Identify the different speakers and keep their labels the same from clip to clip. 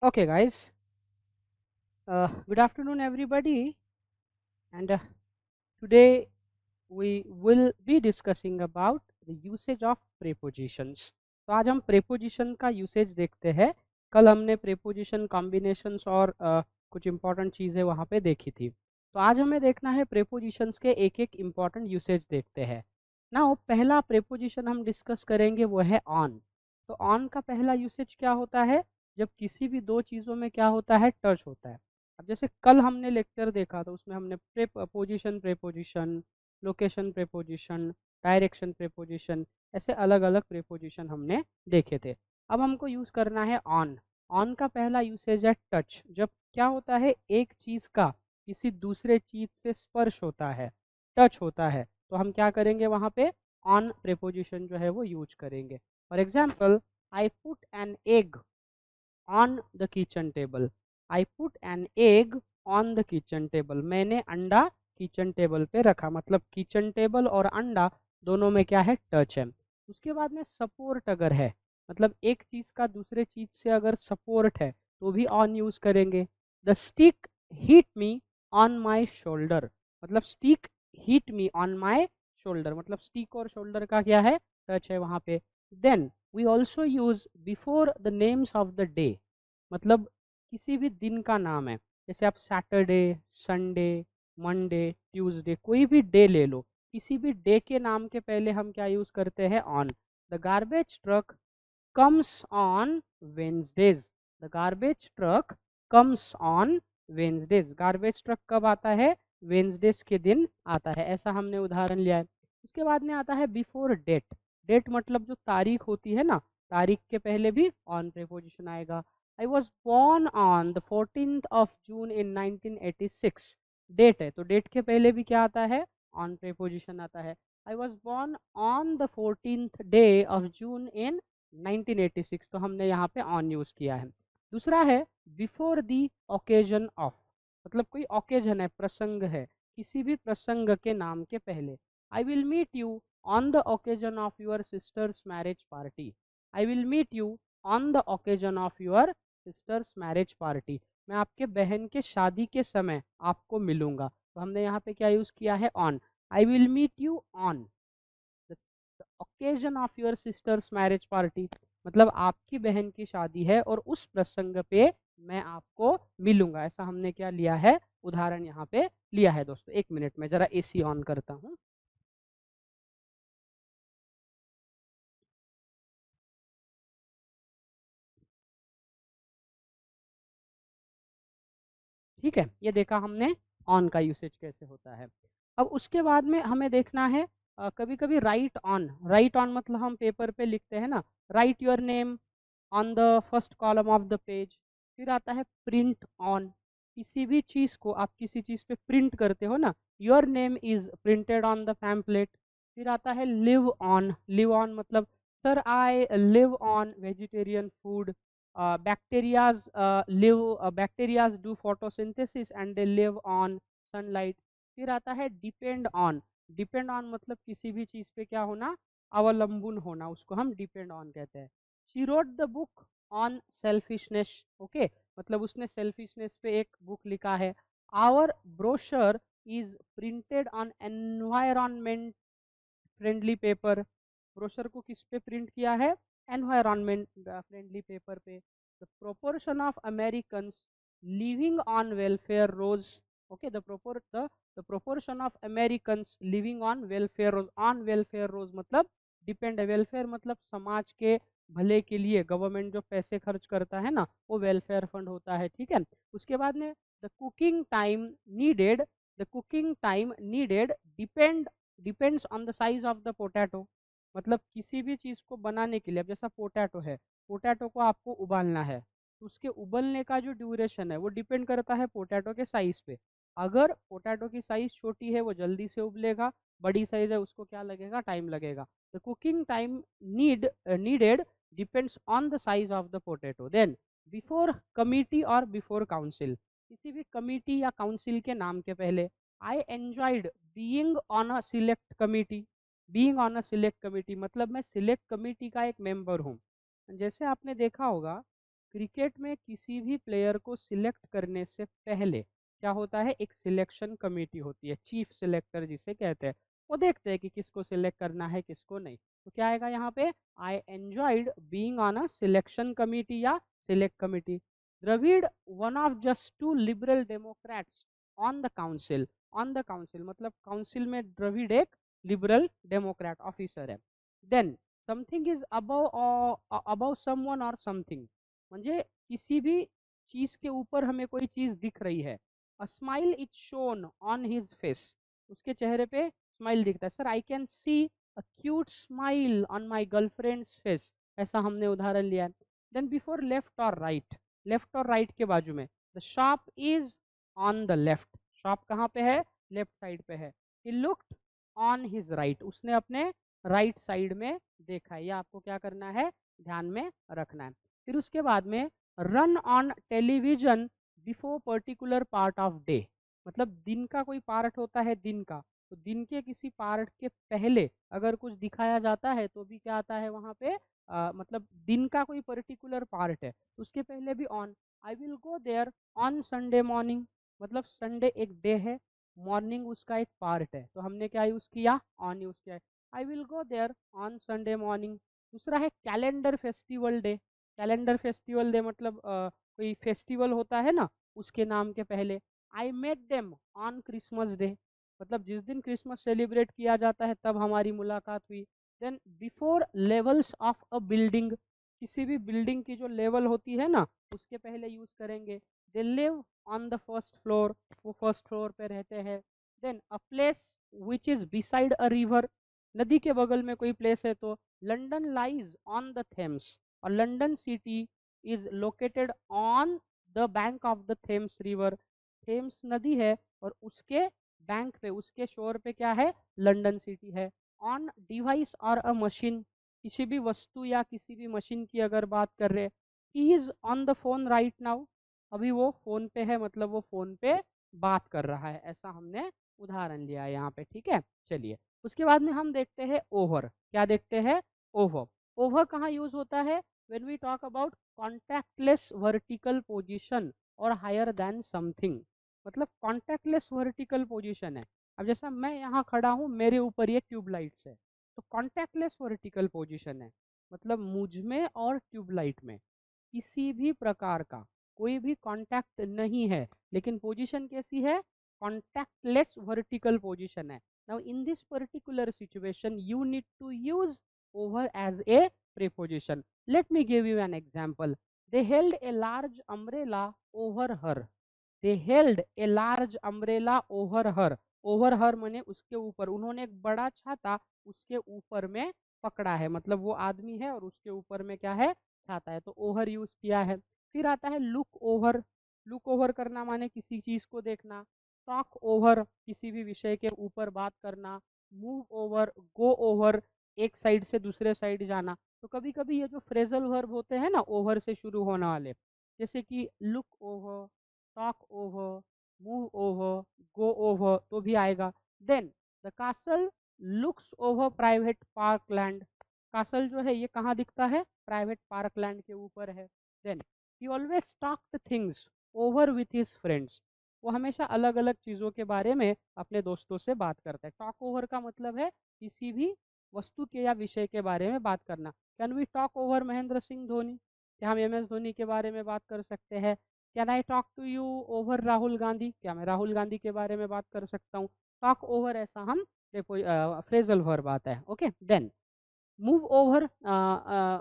Speaker 1: Okay, guys. Good afternoon, everybody. And today we will be discussing about the usage of prepositions. तो आज हम preposition का usage देखते हैं. कल हमने preposition combinations और कुछ important चीज़ें वहाँ पे देखी थी. तो आज हमें देखना है prepositions के एक एक important usage देखते हैं. Now पहला preposition हम discuss करेंगे वो है on. तो on का पहला usage क्या होता है? जब किसी भी दो चीज़ों में क्या होता है, टच होता है. अब जैसे कल हमने लेक्चर देखा तो उसमें हमने position preposition, location preposition, direction preposition, ऐसे अलग अलग प्रेपोजिशन हमने देखे थे. अब हमको यूज़ करना है ऑन. ऑन का पहला यूसेज है टच. जब क्या होता है, एक चीज़ का किसी दूसरे चीज़ से स्पर्श होता है, टच होता है, तो हम क्या करेंगे वहाँ पे ऑन प्रेपोजिशन जो है वो यूज करेंगे. For example, I put an egg on the kitchen table. I put an egg on the kitchen table. मैंने अंडा किचन टेबल पे रखा. मतलब किचन टेबल और अंडा दोनों में क्या है, टच है. उसके बाद में सपोर्ट अगर है, मतलब एक चीज़ का दूसरे चीज़ से अगर सपोर्ट है तो भी ऑन यूज़ करेंगे. The stick hit me on my shoulder. मतलब stick hit me on my shoulder, मतलब स्टिक और शोल्डर का क्या है, टच है वहाँ पे. Then we also use before the names of the day. मतलब किसी भी दिन का नाम है, जैसे आप सैटरडे, संडे, मंडे, ट्यूसडे, कोई भी डे ले लो, किसी भी डे के नाम के पहले हम क्या यूज़ करते हैं, on. The garbage truck comes on Wednesdays. The garbage truck comes on Wednesdays. Garbage truck कब आता है, वेंसडेज के दिन आता है. ऐसा हमने उदाहरण लिया है. उसके बाद में आता है बिफोर डेट. डेट मतलब जो तारीख होती है ना, तारीख के पहले भी ऑन प्रेपोजिशन आएगा. I was born on the 14th of June in 1986. Date है तो डेट के पहले भी क्या आता है, ऑन प्रेपोजिशन आता है. I was born on the 14th day of June in 1986. तो हमने यहाँ पे ऑन यूज़ किया है. दूसरा है बिफोर दी ओकेजन ऑफ. मतलब कोई ओकेजन है, प्रसंग है, किसी भी प्रसंग के नाम के पहले. I will meet you on the occasion of your sister's marriage party. I will meet you on the occasion of your sister's marriage party. मैं आपके बहन के शादी के समय आपको मिलूंगा. तो हमने यहाँ पे क्या यूज़ किया है, on. I will meet you on the occasion of your sister's marriage party. मतलब आपकी बहन की शादी है और उस प्रसंग पे मैं आपको मिलूंगा. ऐसा हमने क्या लिया है, उदाहरण यहाँ पे लिया है. दोस्तों 1 मिनट में जरा एसी ऑन करता हूँ. ठीक है, ये देखा हमने ऑन का यूसेज कैसे होता है. अब उसके बाद में हमें देखना है, कभी कभी राइट ऑन. राइट ऑन मतलब हम पेपर पे लिखते हैं ना, right your name on the first column of the page. फिर आता है प्रिंट ऑन. किसी भी चीज़ को आप किसी चीज़ पे प्रिंट करते हो ना, your name is printed on the pamphlet. फिर आता है लिव ऑन. लिव ऑन मतलब sir I live on vegetarian food. bacterias do photosynthesis and they live on sunlight. फिर आता है डिपेंड ऑन. डिपेंड ऑन मतलब किसी भी चीज़ पे क्या होना, अवलंबन होना, उसको हम डिपेंड ऑन कहते हैं. She wrote the book on selfishness. Okay, मतलब उसने सेल्फिशनेस पे एक बुक लिखा है. Our brochure is printed on environment friendly paper. Brochure को किस पे प्रिंट किया है, एनवायरमेंट फ्रेंडली पेपर पे. The proportion of American living on welfare rolls. Okay, the proportion of American living on welfare rolls. On welfare rolls मतलब depend है. Welfare मतलब समाज के भले के लिए गवर्नमेंट जो पैसे खर्च करता है ना, वो वेलफेयर फंड होता है. ठीक है. उसके बाद में the cooking time needed. The cooking time needed depends on the size of the potato. मतलब किसी भी चीज़ को बनाने के लिए, अब जैसा पोटैटो है, पोटैटो को आपको उबालना है, तो उसके उबलने का जो ड्यूरेशन है वो डिपेंड करता है पोटैटो के साइज़ पे. अगर पोटैटो की साइज़ छोटी है वो जल्दी से उबलेगा, बड़ी साइज़ है उसको क्या लगेगा, टाइम लगेगा. The cooking time needed depends on the size of the potato. Then before committee और बिफोर काउंसिल. किसी भी कमिटी या काउंसिल के नाम के पहले. I enjoyed being on a select committee. Being on a select committee मतलब मैं सिलेक्ट कमिटी का एक मेंबर हूँ. जैसे आपने देखा होगा, क्रिकेट में किसी भी प्लेयर को सिलेक्ट करने से पहले क्या होता है, एक सिलेक्शन कमेटी होती है, चीफ सिलेक्टर जिसे कहते हैं। वो देखते हैं कि किसको सिलेक्ट करना है किसको नहीं। तो क्या आएगा यहाँ पे, I enjoyed being on a selection committee या select committee. Dravid one of just two Liberal Democrats on the council. On the council मतलब काउंसिल में द्रविड़ एक लिबरल डेमोक्रेट ऑफिसर है। Then something is above someone और समथिंग, म्हणजे किसी भी चीज के ऊपर हमें कोई चीज दिख रही है। A smile is shown on his face, उसके चेहरे पे स्माइल दिखता है। Sir I can see a cute smile on my girlfriends face, ऐसा हमने उदाहरण लिया है। देन बिफोर लेफ्ट और राइट, लेफ्ट और राइट के बाजू में, the shop is on the left, shop कहाँ पे है, लेफ्ट साइड पे है। He looked on his right, उसने अपने राइट साइड में देखा है। ये आपको क्या करना है, ध्यान में रखना है। फिर उसके बाद में run on television before particular part of day, मतलब दिन का कोई पार्ट होता है दिन का, तो दिन के किसी पार्ट के पहले अगर कुछ दिखाया जाता है तो भी क्या आता है वहाँ पे, मतलब दिन का कोई पर्टिकुलर पार्ट है उसके पहले भी on. I will go there on Sunday morning, मतलब संडे एक डे है, मॉर्निंग उसका एक पार्ट है, तो हमने क्या यूज़ किया, ऑन यूज़ किया है। I will go there on Sunday morning. दूसरा है calendar festival day, calendar festival day मतलब कोई फेस्टिवल होता है ना उसके नाम के पहले। I met them on Christmas day, मतलब जिस दिन क्रिसमस सेलिब्रेट किया जाता है तब हमारी मुलाकात हुई। Then before levels of a building, किसी भी बिल्डिंग की जो लेवल होती है ना उसके पहले यूज करेंगे। They live on the first floor, वो फर्स्ट फ्लोर पे रहते हैं। Then a place which is beside a river, नदी के बगल में कोई प्लेस है तो London lies on the Thames, और London city is located on the bank of the Thames river, Thames नदी है और उसके बैंक पे, उसके शोर पे क्या है, लंदन सिटी है। ऑन डिवाइस और अ मशीन, किसी भी वस्तु या किसी भी मशीन की अगर बात कर रहे, he is on the phone right now, अभी वो फोन पे है, मतलब वो फोन पे बात कर रहा है, ऐसा हमने उदाहरण लिया है यहाँ पे। ठीक है, चलिए उसके बाद में हम देखते हैं ओवर, क्या देखते हैं, ओवर। ओवर कहाँ यूज होता है, when we talk about contactless vertical position और हायर देन समथिंग, मतलब कॉन्टैक्टलेस वर्टिकल पोजीशन है। अब जैसा मैं यहाँ खड़ा हूँ, मेरे ऊपर ये ट्यूबलाइट्स है, तो कॉन्टैक्टलेस वर्टिकल पोजीशन है, मतलब मुझ में और ट्यूबलाइट में किसी भी प्रकार का कोई भी कांटेक्ट नहीं है, लेकिन पोजीशन कैसी है, कॉन्टैक्टलेस वर्टिकल पोजीशन है। Now in this particular situation you need to use over as a preposition. Let me give you an example. They held a large umbrella over her. They held a large umbrella over her. Over her माने उसके ऊपर, उन्होंने एक बड़ा छाता उसके ऊपर में पकड़ा है, मतलब वो आदमी है और उसके ऊपर में क्या है, छाता है, तो ओवर यूज किया है। फिर आता है लुक ओवर, लुक ओवर करना माने किसी चीज को देखना। टॉक ओवर, किसी भी विषय के ऊपर बात करना। मूव ओवर, गो ओवर, एक साइड से दूसरे साइड जाना। तो कभी कभी ये जो फ्रेजल वर्ब होते हैं ना ओवर से शुरू होने वाले, जैसे कि look over, talk over, move over, go over, तो भी आएगा। Then the castle looks over private park land, castle जो है ये कहाँ दिखता है, प्राइवेट पार्क लैंड के ऊपर है। Then he always talked things over with his friends, वो हमेशा अलग अलग चीज़ों के बारे में अपने दोस्तों से बात करता है। टॉक ओवर का मतलब है किसी भी वस्तु के या विषय के बारे में बात करना। Can we talk over Mahendra Singh Dhoni, क्या हम एम एस धोनी के बारे में बात कर सकते हैं। Can I talk to you over Rahul Gandhi, क्या मैं राहुल गांधी के बारे में बात कर सकता हूँ। टॉक ओवर ऐसा हम फ्रेजल वर्ब आता है। Okay, then move over,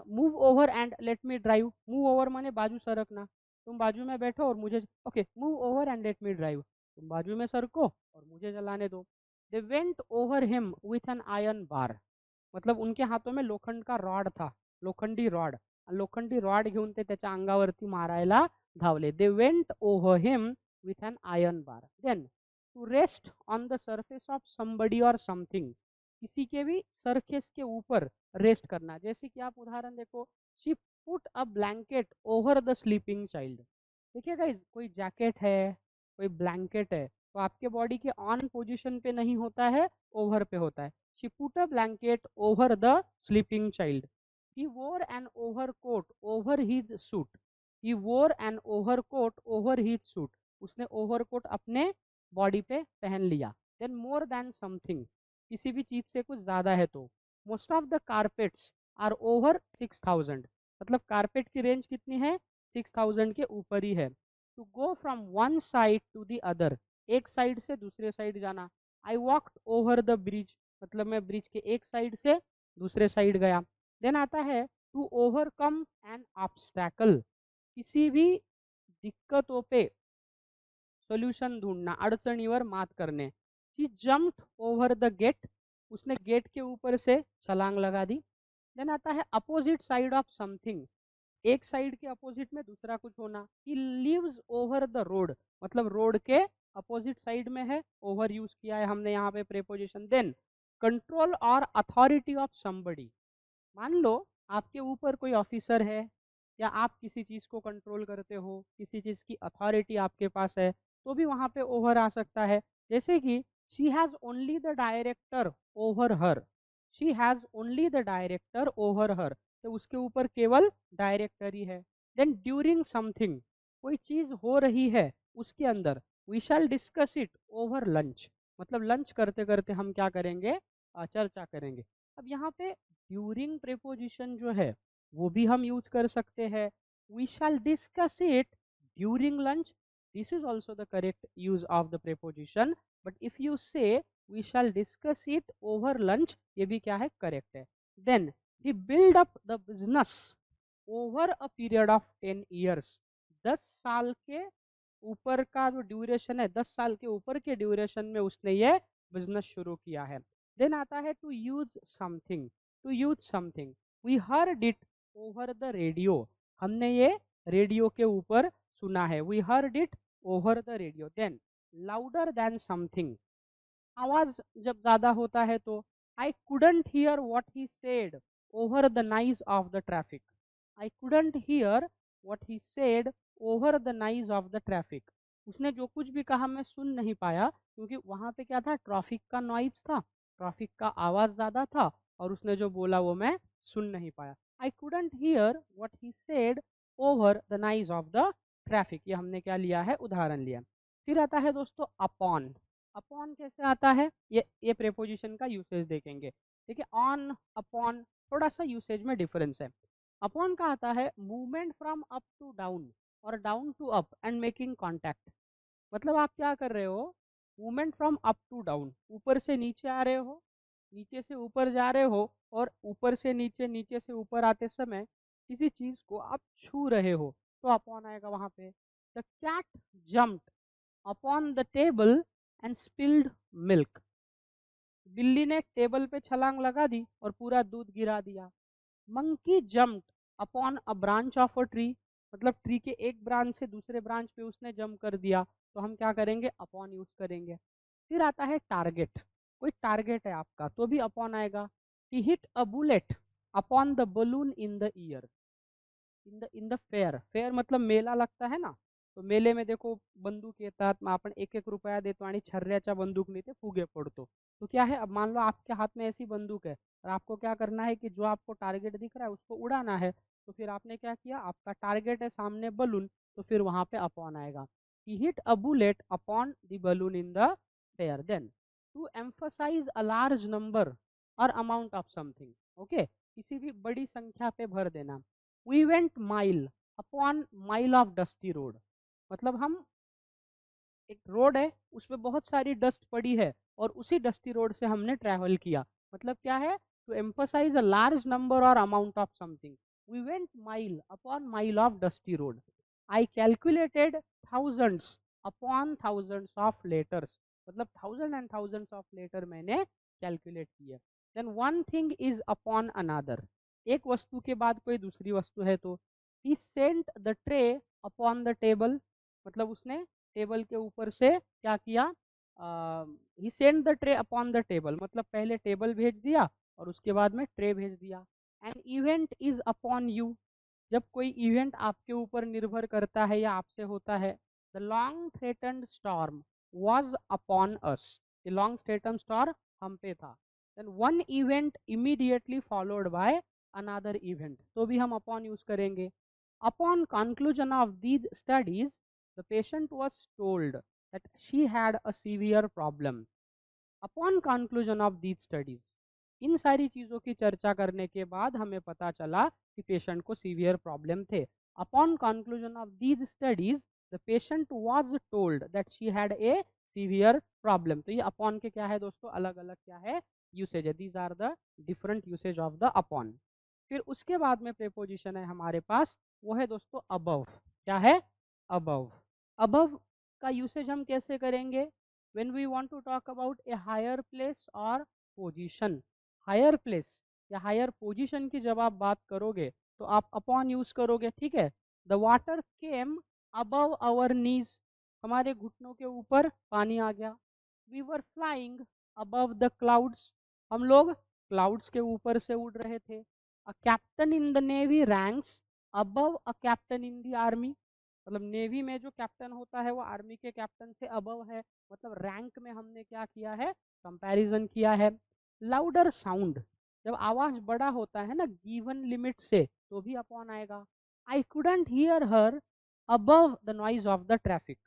Speaker 1: move over and let me drive, move over माने बाजू सरकना, तुम बाजू में बैठो और मुझे, okay move over and let me drive, तुम बाजू में सरको और मुझे चलाने दो। They went over him with an iron bar, मतलब उनके हाथों में लोखंड का रॉड था, लोखंडी रॉड, लोखंडी रॉड घेऊन ते त्याच्या अंगावरती मारायला धावले। They went over him with an iron bar. Then to rest on the surface of somebody और समथिंग, किसी के भी सरफेस के ऊपर रेस्ट करना, जैसे कि आप उदाहरण देखो, she put a blanket over the sleeping child. देखिए गाइस, कोई जैकेट है, कोई ब्लैंकेट है, तो आपके बॉडी के ऑन पोजीशन पे नहीं होता है, ओवर पे होता है। She put a blanket over the sleeping child. He wore an overcoat over his suit, he wore an overcoat over his suit, उसने ओवरकोट अपने बॉडी पे पहन लिया। देन मोर देन समथिंग, किसी भी चीज से कुछ ज्यादा है तो। Most of the carpets are over 6000, मतलब कारपेट की रेंज कितनी है, 6000 के ऊपर ही है। To go from one side to the other, एक साइड से दूसरे साइड जाना। I walked over the bridge, मतलब मैं ब्रिज के एक साइड से दूसरे साइड गया। देन आता है टू ओवरकम एन ऑब्स्टैकल, किसी भी दिक्कतों पे सोल्यूशन ढूंढना, अड़चनीवर मात करने। She jumped over the gate, उसने गेट के ऊपर से छलांग लगा दी। देन आता है अपोजिट साइड ऑफ समथिंग, एक साइड के अपोजिट में दूसरा कुछ होना। ही लिव्स ओवर द रोड, मतलब रोड के अपोजिट साइड में है, ओवर यूज किया है हमने यहाँ पे प्रेपोजिशन। देन कंट्रोल और अथॉरिटी ऑफ समबडी, मान लो आपके ऊपर कोई ऑफिसर है या आप किसी चीज़ को कंट्रोल करते हो, किसी चीज़ की अथॉरिटी आपके पास है, तो भी वहाँ पे ओवर आ सकता है। जैसे कि she has only the director over her, she has only the director over हर, तो उसके ऊपर केवल डायरेक्टर ही है। देन ड्यूरिंग समथिंग, कोई चीज़ हो रही है उसके अंदर, we shall discuss it over lunch, मतलब लंच करते करते हम क्या करेंगे, चर्चा करेंगे। अब यहाँ पे ड्यूरिंग प्रेपोजिशन जो है वो भी हम यूज कर सकते हैं। We shall discuss it during lunch, this is also the correct use of the preposition. But if you say we shall discuss it over lunch, ये भी क्या है, करेक्ट है। Then he build up the business over a period of 10 years, 10 साल के ऊपर का जो ड्यूरेशन है, 10 साल के ऊपर के ड्यूरेशन में उसने ये बिजनेस शुरू किया है। देन आता है to use something, to use something, we heard it over the radio, हमने ये रेडियो के ऊपर सुना है, we heard it over the radio. Then louder than something, आवाज जब ज्यादा होता है तो। I couldn't hear what he said over the noise of the traffic, I couldn't hear what he said over the noise of the traffic, उसने जो कुछ भी कहा मैं सुन नहीं पाया, क्योंकि वहां पे क्या था, ट्रैफिक का नॉइज था, ट्रैफिक का आवाज ज्यादा था, और उसने जो बोला वो मैं सुन नहीं पाया। आई couldn't hear what he said over the noise of the traffic, ये हमने क्या लिया है, उदाहरण लिया। फिर आता है दोस्तों अपॉन, अपॉन कैसे आता है, ये प्रेपोजिशन का यूसेज देखेंगे। ठीक है, ऑन अपॉन थोड़ा सा यूसेज में डिफरेंस है। अपॉन का आता है movement from up to down और down to up and making contact, मतलब आप क्या कर रहे हो, movement from up to down, ऊपर से नीचे आ रहे हो, नीचे से ऊपर जा रहे हो, और ऊपर से नीचे, नीचे से ऊपर आते समय किसी चीज को आप छू रहे हो, तो अपॉन आएगा वहां पे। The cat jumped upon the table and spilled milk, बिल्ली ने टेबल पे छलांग लगा दी और पूरा दूध गिरा दिया। Monkey jumped upon a branch of a tree, मतलब ट्री के एक ब्रांच से दूसरे ब्रांच पे उसने जंप कर दिया, तो हम क्या करेंगे, अपॉन यूज करेंगे। फिर आता है टारगेट, कोई टारगेट है आपका तो भी अपॉन आएगा। He hit a bullet upon the balloon in the year, in the fair, fair मतलब मेला लगता है ना, तो मेले में देखो बंदूक येतात, मग आपण 1-1 रुपया देतो आणि छर्र्याच्या बंदूकने ते फुगे फोड़तो। तो क्या है, अब मान लो आपके हाथ में ऐसी बंदूक है और आपको क्या करना है कि जो आपको टारगेट दिख रहा है उसको उड़ाना है, तो फिर आपने क्या किया, आपका टारगेट है सामने बलून, तो फिर वहां पे अपॉन आएगा। He hit a bullet upon the balloon in the fair. Then to emphasize a large number और अमाउंट ऑफ समथिंग, ओके, किसी भी बड़ी संख्या पे भर देना। We went mile upon mile of dusty road, मतलब हम, एक रोड है उस पर बहुत सारी डस्ट पड़ी है और उसी डस्टी रोड से हमने ट्रैवल किया, मतलब क्या है, to emphasize a large number और amount of something. We went mile upon mile of dusty road. I calculated thousands upon thousands of letters, मतलब thousand and thousands of letter मैंने calculate किए। Then one thing is upon another, एक वस्तु के बाद कोई दूसरी वस्तु है तो। He sent the tray upon the table, मतलब उसने टेबल के ऊपर से क्या किया, he send the tray upon the table, मतलब पहले टेबल भेज दिया और उसके बाद में ट्रे भेज दिया। An event is upon you, जब कोई इवेंट आपके ऊपर निर्भर करता है या आपसे होता है। The long threatened storm was upon us, ये लॉन्ग थ्रेटन्ड स्टॉर्म हम पे था। Then one event immediately followed by another event, तो भी हम अपॉन यूज करेंगे। Upon conclusion of these studies, the patient was told that she had a severe problem. Upon conclusion of these studies, इन सारी चीज़ों की चर्चा करने के बाद हमें पता चला कि पेशेंट को सीवियर प्रॉब्लम थे. Upon conclusion of these studies, the patient was told that she had a severe problem. तो ये upon के क्या है दोस्तों, अलग अलग क्या है यूसेज है. These are the different usage of the upon. फिर उसके बाद में प्रेपोजिशन है हमारे पास, वो है दोस्तों above. क्या है above. above का यूसेज हम कैसे करेंगे? when we want to talk about a higher place or position. higher place या higher position की जब आप बात करोगे तो आप upon यूज करोगे. ठीक है. the water came above our knees. हमारे घुटनों के ऊपर पानी आ गया. we were flying above the clouds. हम लोग क्लाउड्स के ऊपर से उड़ रहे थे. a captain in the navy ranks above a captain in the army. मतलब नेवी में जो कैप्टन होता है वो आर्मी के कैप्टन से अबव है. मतलब रैंक में हमने क्या किया है, कंपैरिजन किया है. लाउडर साउंड, जब आवाज बड़ा होता है ना गिवन लिमिट से तो भी अपॉन आएगा. आई couldn't here her above the noise of the traffic.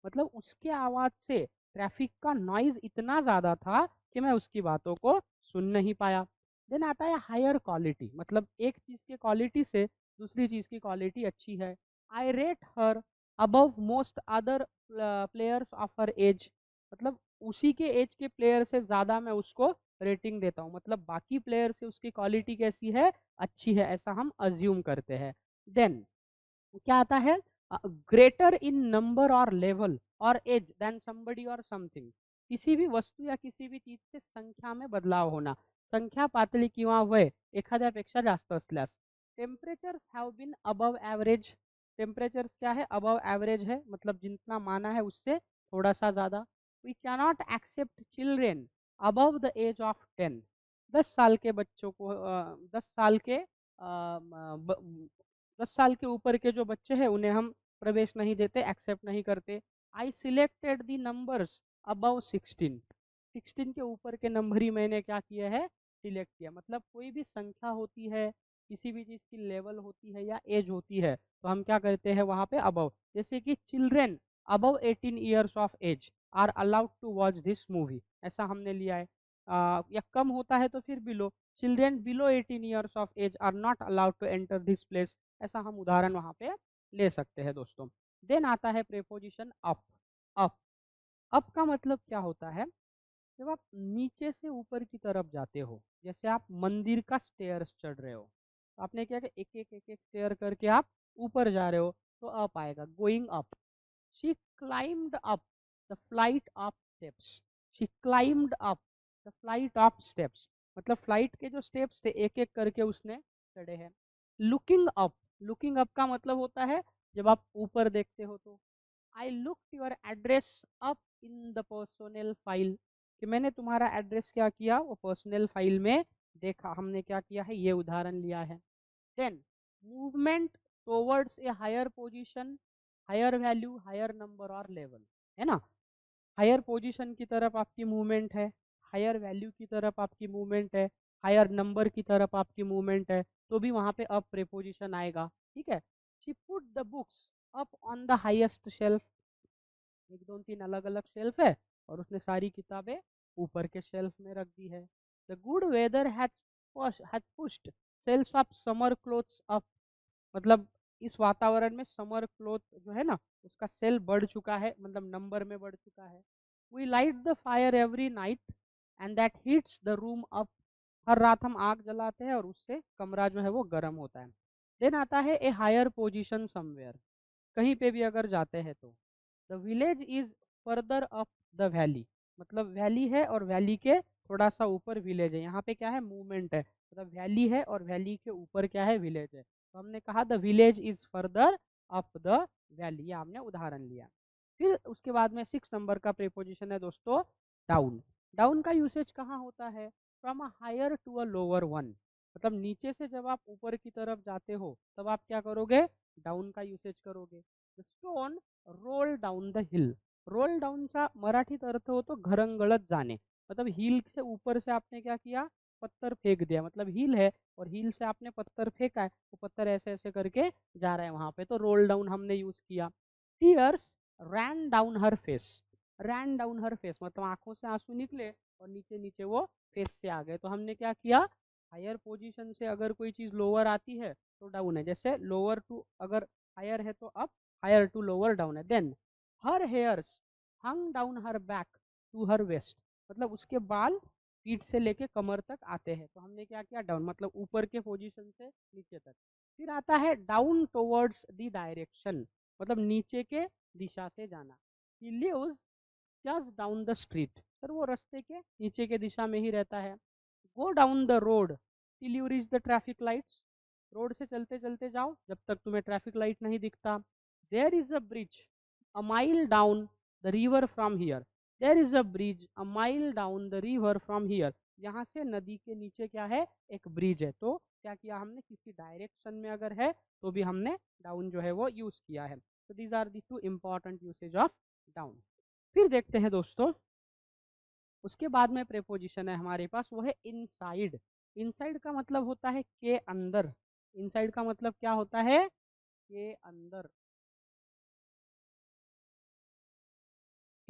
Speaker 1: मतलब उसके आवाज से ट्रैफिक का नॉइज इतना ज्यादा था कि मैं उसकी बातों को सुन नहीं पाया. देन आता है हायर क्वालिटी. मतलब एक चीज की क्वालिटी से दूसरी चीज की क्वालिटी अच्छी है. I rate her above most other players of her age. मतलब उसी के एज के प्लेयर से ज़्यादा मैं उसको रेटिंग देता हूँ. मतलब बाकी प्लेयर से उसकी क्वालिटी कैसी है, अच्छी है, ऐसा हम अज्यूम करते हैं. देन क्या आता है, ग्रेटर इन नंबर और लेवल और एज देन समबडी और समथिंग. किसी भी वस्तू या किसी भी चीज से संख्या में बदलाव होना. संख्या पातळी किंवा वय एखाद्यापेक्षा जास्त असल्यास. Temperatures have been above average. Temperatures क्या है, अबव एवरेज है, मतलब जितना माना है उससे थोड़ा सा ज़्यादा. We cannot accept children above the age of 10. 10 साल के बच्चों को 10 साल के 10 साल के ऊपर के जो बच्चे हैं उन्हें हम प्रवेश नहीं देते, एक्सेप्ट नहीं करते. I selected the numbers above 16. 16 के ऊपर के नंबर ही मैंने क्या किया है, सिलेक्ट किया. मतलब कोई भी संख्या होती है, किसी भी चीज़ की लेवल होती है या एज होती है तो हम क्या करते हैं वहाँ पे अबव. जैसे कि children above 18 years of age are allowed to watch this movie, ऐसा हमने लिया है. या कम होता है तो फिर below. Children below 18 years of age are not allowed to enter this place. ऐसा हम उदाहरण वहाँ पे ले सकते हैं दोस्तों. देन आता है प्रेपोजिशन अप. अप अप का मतलब क्या होता है, जब आप नीचे से ऊपर की तरफ जाते हो, जैसे आप मंदिर का स्टेयर्स चढ़ रहे हो, आपने क्या किया, एक एक स्टेयर करके आप ऊपर जा रहे हो तो अप आएगा, going up. She climbed up the flight of steps. She climbed up the flight of steps. मतलब फ्लाइट के जो स्टेप्स थे एक एक करके उसने चढ़े हैं. Looking up. लुकिंग अप का मतलब होता है जब आप ऊपर देखते हो तो. I looked your address up in the personal file. कि मैंने तुम्हारा एड्रेस क्या किया, वो पर्सनल फाइल में देखा. हमने क्या किया है, ये उदाहरण लिया है. Then movement towards a higher position, higher value, higher number और लेवल, है ना. हायर पोजीशन की तरफ आपकी मूवमेंट है, हायर वैल्यू की तरफ आपकी मूवमेंट है, हायर नंबर की तरफ आपकी मूवमेंट है, तो भी वहाँ पे अप प्रेपोजिशन आएगा. ठीक है. She put the books up on the highest shelf. एक दो तीन अलग अलग शेल्फ है और उसने सारी किताबें ऊपर के शेल्फ में रख दी है. The good weather has pushed sales of summer clothes up. मतलब इस वातावरण में समर क्लोथ जो है ना उसका सेल बढ़ चुका है, मतलब नंबर में बढ़ चुका है. We light the fire every night and that heats the room up. हर रात हम आग जलाते हैं और उससे कमरा जो है वो गर्म होता है. देन आता है ए हायर पोजीशन समवेयर. कहीं पे भी अगर जाते हैं तो. The village is further up the valley. मतलब वैली है और वैली के थोड़ा सा ऊपर विलेज है. यहाँ पे क्या है, मूवमेंट है. मतलब वैली है और वैली के ऊपर क्या है, विलेज है. तो हमने कहा the village is further up the valley, ये हमने उदाहरण लिया. फिर उसके बाद में 6 नंबर का प्रीपोजिशन है दोस्तों डाउन. डाउन का यूसेज कहाँ होता है, from a higher to a lower one. मतलब नीचे से जब आप ऊपर की तरफ जाते हो तब आप क्या करोगे, डाउन का यूसेज करोगे. The stone roll down the hill. Roll डाउनचा मराठीत अर्थ होतो घरंगळत जाणे. मतलब हिल से ऊपर से आपने क्या किया, पत्थर फेंक दिया, मतलब हील है और हील से आपने पत्थर फेंका है, वो पत्थर ऐसे ऐसे करके जा रहा है वहां पे, तो रोल डाउन हमने यूज किया। टीयर्स रैन डाउन हर फेस, रैन डाउन हर फेस मतलब आंखों से आंसू निकले और नीचे नीचे वो फेस से आ गए। तो हमने क्या किया, हायर पोजीशन से अगर कोई चीज लोअर आती है तो डाउन है, जैसे लोअर टू अगर हायर है तो up, higher to lower down है। Then her hairs hung down her back to her waist, मतलब उसके बाल पीठ से लेके कमर तक आते हैं, तो हमने क्या किया, डाउन मतलब ऊपर के पोजीशन से नीचे तक। फिर आता है डाउन टुवर्ड्स द डायरेक्शन, मतलब नीचे के दिशा से जाना। He lives just down the street, sir वो रास्ते के नीचे के दिशा में ही रहता है। Go down the road till you reach the traffic lights, road से चलते चलते जाओ जब तक तुम्हें ट्रैफिक लाइट नहीं दिखता। There is a bridge a mile down the river from here, there is a bridge a mile down the river from here, यहाँ से नदी के नीचे क्या है, एक ब्रिज है। तो क्या किया हमने, किसी डायरेक्शन में अगर है तो भी हमने डाउन जो है वो यूज किया है। तो these are the two important usage of down. फिर देखते हैं दोस्तों, उसके बाद में प्रेपोजिशन है हमारे पास, वो है इनसाइड। इनसाइड का मतलब होता है के अंदर, इनसाइड का मतलब क्या होता है, के अंदर,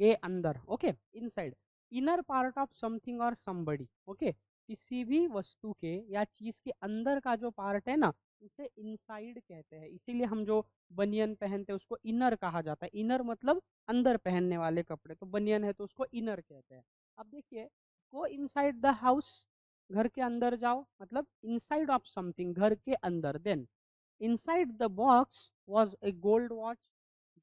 Speaker 1: के अंदर, okay. Inside inner part of something और समबडी, ओके। किसी भी वस्तु के या चीज के अंदर का जो पार्ट है ना, उसे इनसाइड कहते हैं। इसीलिए हम जो बनियन पहनते हैं उसको इनर कहा जाता है। इनर मतलब अंदर पहनने वाले कपड़े, तो बनियन है तो उसको इनर कहते हैं। अब देखिए, गो इनसाइड द हाउस, घर के अंदर जाओ, मतलब इनसाइड ऑफ समथिंग, घर के अंदर। Then inside the box was a gold watch,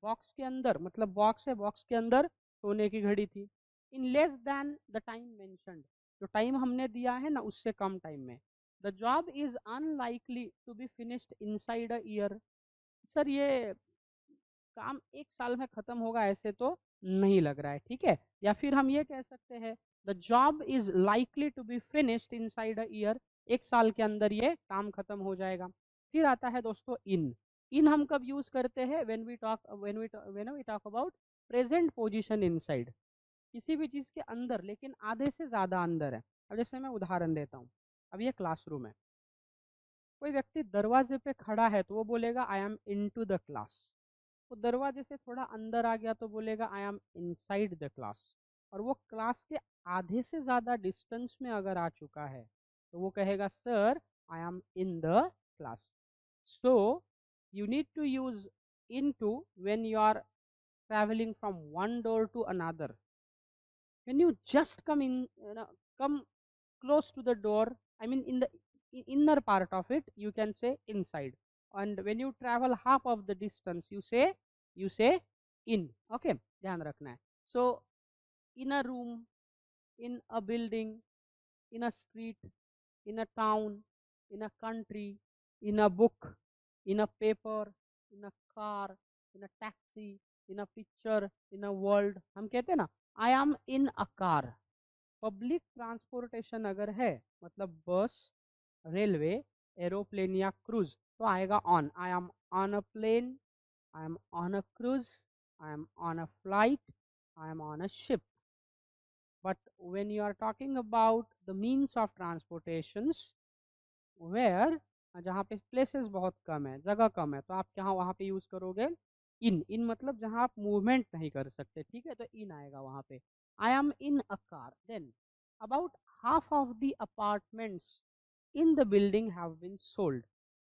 Speaker 1: box के अंदर मतलब बॉक्स है, बॉक्स के अंदर सोने की घड़ी थी। In less than the time mentioned, जो टाइम हमने दिया है ना उससे कम टाइम में। The job is unlikely to be finished inside a year, sir ये काम एक साल में खत्म होगा ऐसे तो नहीं लग रहा है, ठीक है। या फिर हम ये कह सकते हैं, the job is likely to be finished inside a year, एक साल के अंदर ये काम खत्म हो जाएगा। फिर आता है दोस्तों इन हम कब यूज करते हैं, when we talk about present position inside, किसी भी चीज के अंदर लेकिन आधे से ज्यादा अंदर है। अब जैसे मैं उदाहरण देता हूँ, अब ये क्लासरूम है, कोई व्यक्ति दरवाजे पे खड़ा है तो वो बोलेगा I am into the class, वो दरवाजे से थोड़ा अंदर आ गया तो बोलेगा I am inside the class. और वो क्लास के आधे से ज़्यादा डिस्टेंस में अगर आ चुका है तो वो कहेगा sir I am in the class. So you need to use into when you are traveling from one door to another. When you just come in, come close to the door, I mean in the inner part of it, you can say inside. And when you travel half of the distance, you say in, okay, ध्यान रखना है। So in a room, in a building, in a street, in a town, in a country, in a book, in a paper, in a car, in a taxi, in a picture, in a world, हम कहते हैं ना I am in a car। Public transportation अगर है मतलब बस, railway, aeroplane या cruise, तो आएगा on. I am on a plane, I am on a cruise, I am on a flight, I am on a ship. But when you are talking about the means of transportations where, जहाँ पे places बहुत कम है, जगह कम है, तो आप क्या वहाँ पे यूज करोगे इन मतलब जहाँ आप मूवमेंट नहीं कर सकते, ठीक है, तो इन आएगा वहाँ पे। I am in a car. Then about half of the apartments in the building have been sold,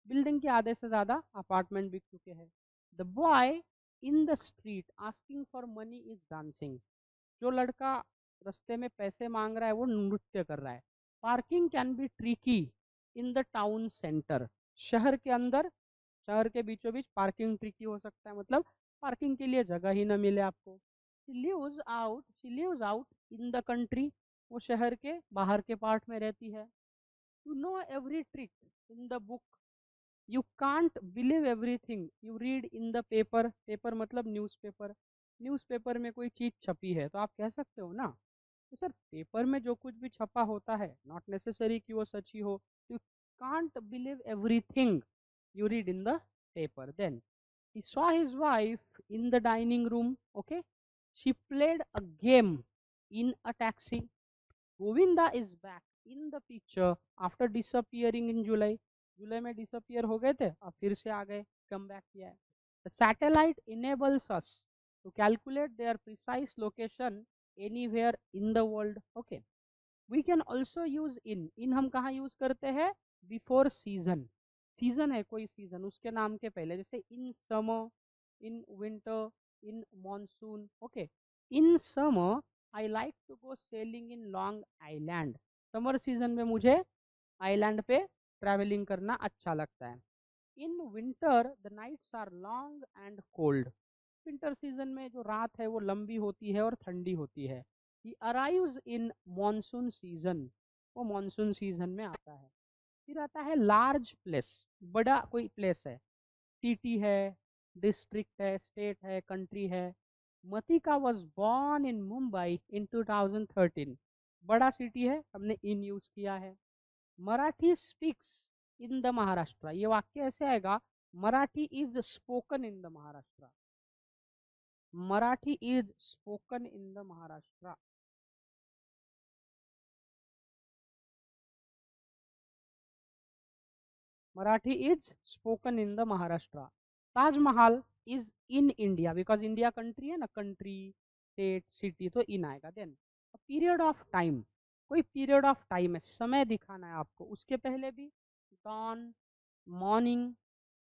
Speaker 1: building के आधे से ज़्यादा अपार्टमेंट बिक चुके हैं। The boy in the street asking for money is dancing, जो लड़का रास्ते में पैसे मांग रहा है वो नृत्य कर रहा है। Parking can be tricky in the town centre, शहर के अंदर, शहर के बीचों बीच पार्किंग ट्रिकी हो सकता है, मतलब पार्किंग के लिए जगह ही ना मिले आपको। She lives out in the country, वो शहर के बाहर के पार्ट में रहती है। You know every trick in the book, you can't believe everything you read in the paper, paper मतलब न्यूज़पेपर, न्यूज़पेपर में कोई चीज़ छपी है तो आप कह सकते हो ना, तो सर पेपर में जो कुछ भी छपा होता है नॉट नेसेसरी कि वो सच ही हो। You can't believe everything you read in the paper. Then he saw his wife in the dining room, okay, she played a game in a taxi, Govinda is back in the picture after disappearing in July. जुलाई में disappear हो गए थे, अब फिर से आ गए, कम back किया है। The satellite enables us to calculate their precise location anywhere in the world. Okay, we can also use in हम कहाँ यूज करते हैं? Before season. सीजन है कोई सीजन, उसके नाम के पहले, जैसे in summer, in winter, in monsoon. Okay, in summer I like to go sailing in Long Island. Summer season में मुझे आइलैंड पे ट्रैवलिंग करना अच्छा लगता है। In winter the nights are long and cold. Winter season में जो रात है वो लंबी होती है और ठंडी होती है। ही अराइव्स इन मॉनसून सीजन, वो मॉनसून सीजन में आता है। फिर आता है लार्ज प्लेस, बड़ा कोई प्लेस है, सिटी है, डिस्ट्रिक्ट है, स्टेट है, कंट्री है। मतिका वॉज बॉर्न इन मुंबई इन 2013। बड़ा सिटी है, हमने इन यूज किया है। Marathi speaks in the Maharashtra, ये वाक्य ऐसे आएगा, Marathi is spoken in the Maharashtra. Marathi is spoken in the Maharashtra. Marathi is spoken in the Maharashtra. Taj Mahal is in India, because India country है ना, कंट्री, स्टेट, सिटी, तो इन आएगा। देन पीरियड ऑफ टाइम, कोई पीरियड ऑफ टाइम है, समय दिखाना है आपको, उसके पहले भी dawn, morning,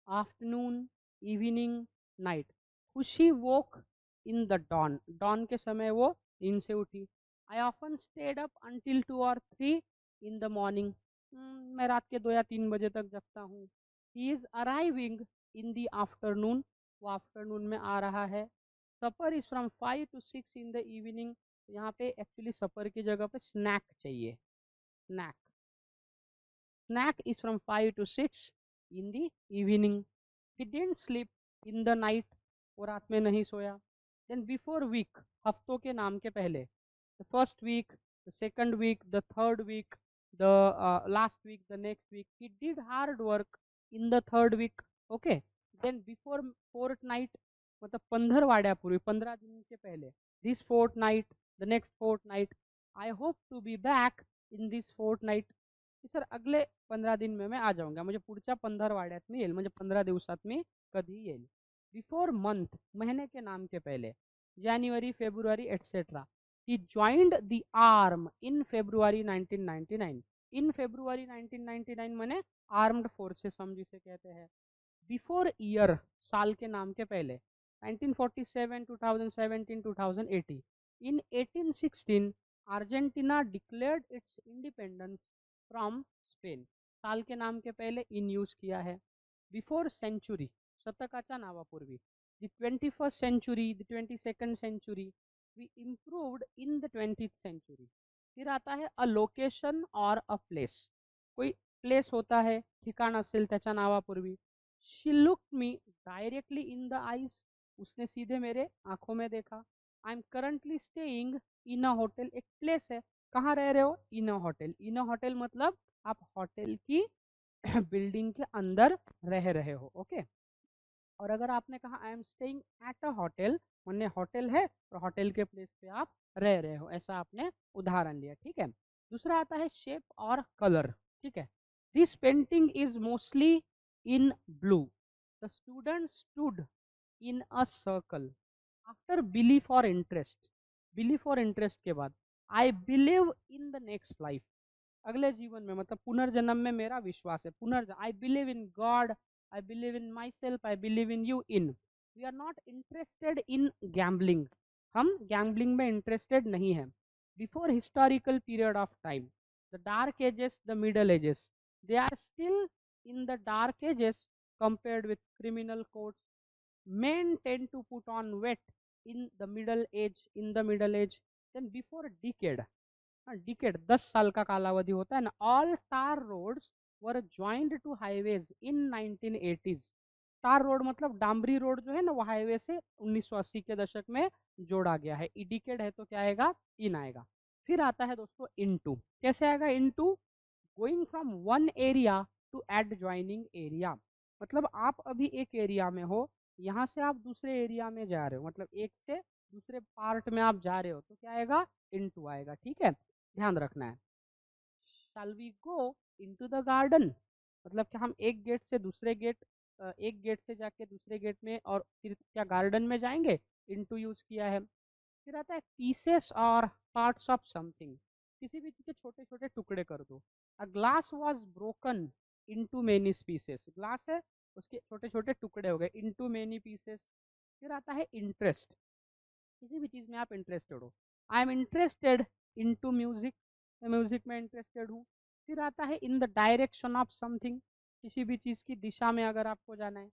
Speaker 1: afternoon, evening, night. Khushi woke in the dawn, dawn के समय वो नींद से उठी। I often stayed up until 2 or 3 in the morning. मैं रात के 2 या 3 बजे तक जगता हूँ। He is arriving in the afternoon, वो आफ्टरनून में आ रहा है। Supper is from 5 to 6 in the evening. यहाँ पे एक्चुअली सपर की जगह पे स्नैक चाहिए, snack. Snack is from 5 to 6 in the evening. He didn't sleep in the night, वो रात में नहीं सोया। देन बिफोर वीक, हफ्तों के नाम के पहले, the first week, the second week, the third week, the last week, the next week. He did hard work in the third week. Okay, then before fortnight, मतलब 15 वाड्यापूर्वी, 15 दिन के पहले, this fortnight, the next fortnight. I hope to be back in this fortnight, की sir अगले 15 दिन में मैं आ जाऊंगा, मुझे पुढच्या 15 वाड्यात मी येईल, म्हणजे 15 दिवसात मी कधी येईल। बिफोर मंथ, महीने के नाम के पहले, January, February, etcetera. He joined the army in February 1999। In February 1999 मैंने आर्म्ड फोर्सेस हम जिसे कहते हैं। बिफोर ईयर, साल के नाम के पहले, 1947, 2017, 2018। इन 1816 Argentina declared it's independence from Spain, साल के नाम के पहले इन यूज किया है। बिफोर सेंचुरी, शतकाच्या नावापूर्वी, the 21st century, the 22nd century, we improved in the 20th century. फिर आता है अ लोकेशन और अ प्लेस, कोई प्लेस होता है, ठिकाण असेल त्याच्या नावापूर्वी। She look me directly in the eyes, उसने सीधे मेरे आंखों में देखा। I am currently staying in a hotel, एक प्लेस है, कहाँ रह रहे हो? इन a hotel. In a hotel मतलब आप होटल की बिल्डिंग के अंदर रह रहे हो। ओके, और अगर आपने कहा I am staying at a hotel, मैंने होटल है और होटल के प्लेस पे आप रह रहे हो, ऐसा आपने उदाहरण लिया। ठीक है, दूसरा आता है शेप और कलर। ठीक है, this painting is mostly in blue. The student stood in a circle. After belief और इंटरेस्ट, बिलीफ और इंटरेस्ट के बाद आई believe in the next life, अगले जीवन में, मतलब पुनर्जन्म में मेरा विश्वास है। पुनर्जन्म, I believe in God, I believe in myself, I believe in you. In, we are not interested in gambling, हम गैम्बलिंग में इंटरेस्टेड नहीं है। Before historical period of time, the dark ages, the middle ages, they are still in the dark ages compared with criminal courts. Men tend to put on wet in the middle age, in the middle age. Then before decade, decade 10 साल का कालावधि होता है ना। All tar roads were joined to highways in 1980s। Tar road मतलब डामरी road जो है ना, वो हाईवे से 1980 के दशक में जोड़ा गया है। डिकेड है तो क्या आएगा? इन आएगा। फिर आता है दोस्तों इनटू, कैसे आएगा into? Going from one area to adjoining area, मतलब आप अभी एक एरिया में हो, यहाँ से आप दूसरे एरिया में जा रहे हो, मतलब एक से दूसरे पार्ट में आप जा रहे हो, तो क्या आएगा? इनटू आएगा। ठीक है, ध्यान रखना है। Shall we go into the garden, मतलब कि हम एक गेट से दूसरे गेट, एक गेट से जाके दूसरे गेट में और फिर क्या गार्डन में जाएंगे, इनटू यूज किया है। फिर आता है पीसेस और पार्ट्स ऑफ समथिंग, किसी भी चीज के छोटे छोटे टुकड़े कर दो। A glass was broken into many pieces, glass है उसके छोटे छोटे टुकड़े हो गए, इनटू मेनी पीसेस। फिर आता है इंटरेस्ट, किसी भी चीज़ में आप इंटरेस्टेड हो। I am interested into music, मैं म्यूजिक में इंटरेस्टेड हूँ। फिर आता है in the direction of something, किसी भी चीज़ की दिशा में अगर आपको जाना है।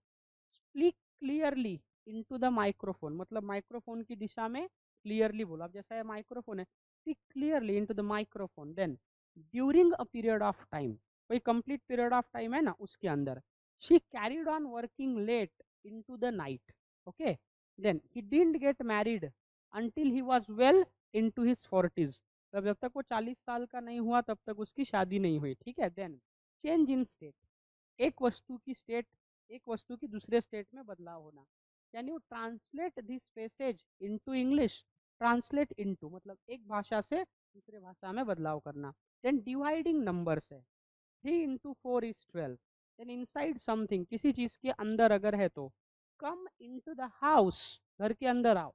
Speaker 1: Speak clearly into the microphone, मतलब माइक्रोफोन की दिशा में क्लियरली बोलो। अब जैसा ये माइक्रोफोन है, speak clearly into the microphone. Then during a period of time, कोई कंप्लीट पीरियड ऑफ टाइम है ना उसके अंदर। She carried on working late into the night, okay. Then he didn't get married until he was well into his 40s, तब जब तक वो 40 साल का नहीं हुआ तब तक उसकी शादी नहीं हुई, ठीक है। देन चेंज इन स्टेट, एक वस्तु की स्टेट, एक वस्तु की दूसरे स्टेट में बदलाव होना। Can you translate this passage into English, translate into मतलब एक भाषा से दूसरे भाषा में बदलाव करना। देन डिवाइडिंग नंबर्स है, 3 into 4 is 12। Then inside something, किसी चीज के अंदर अगर है तो कम इनटू द हाउस, घर के अंदर आओ।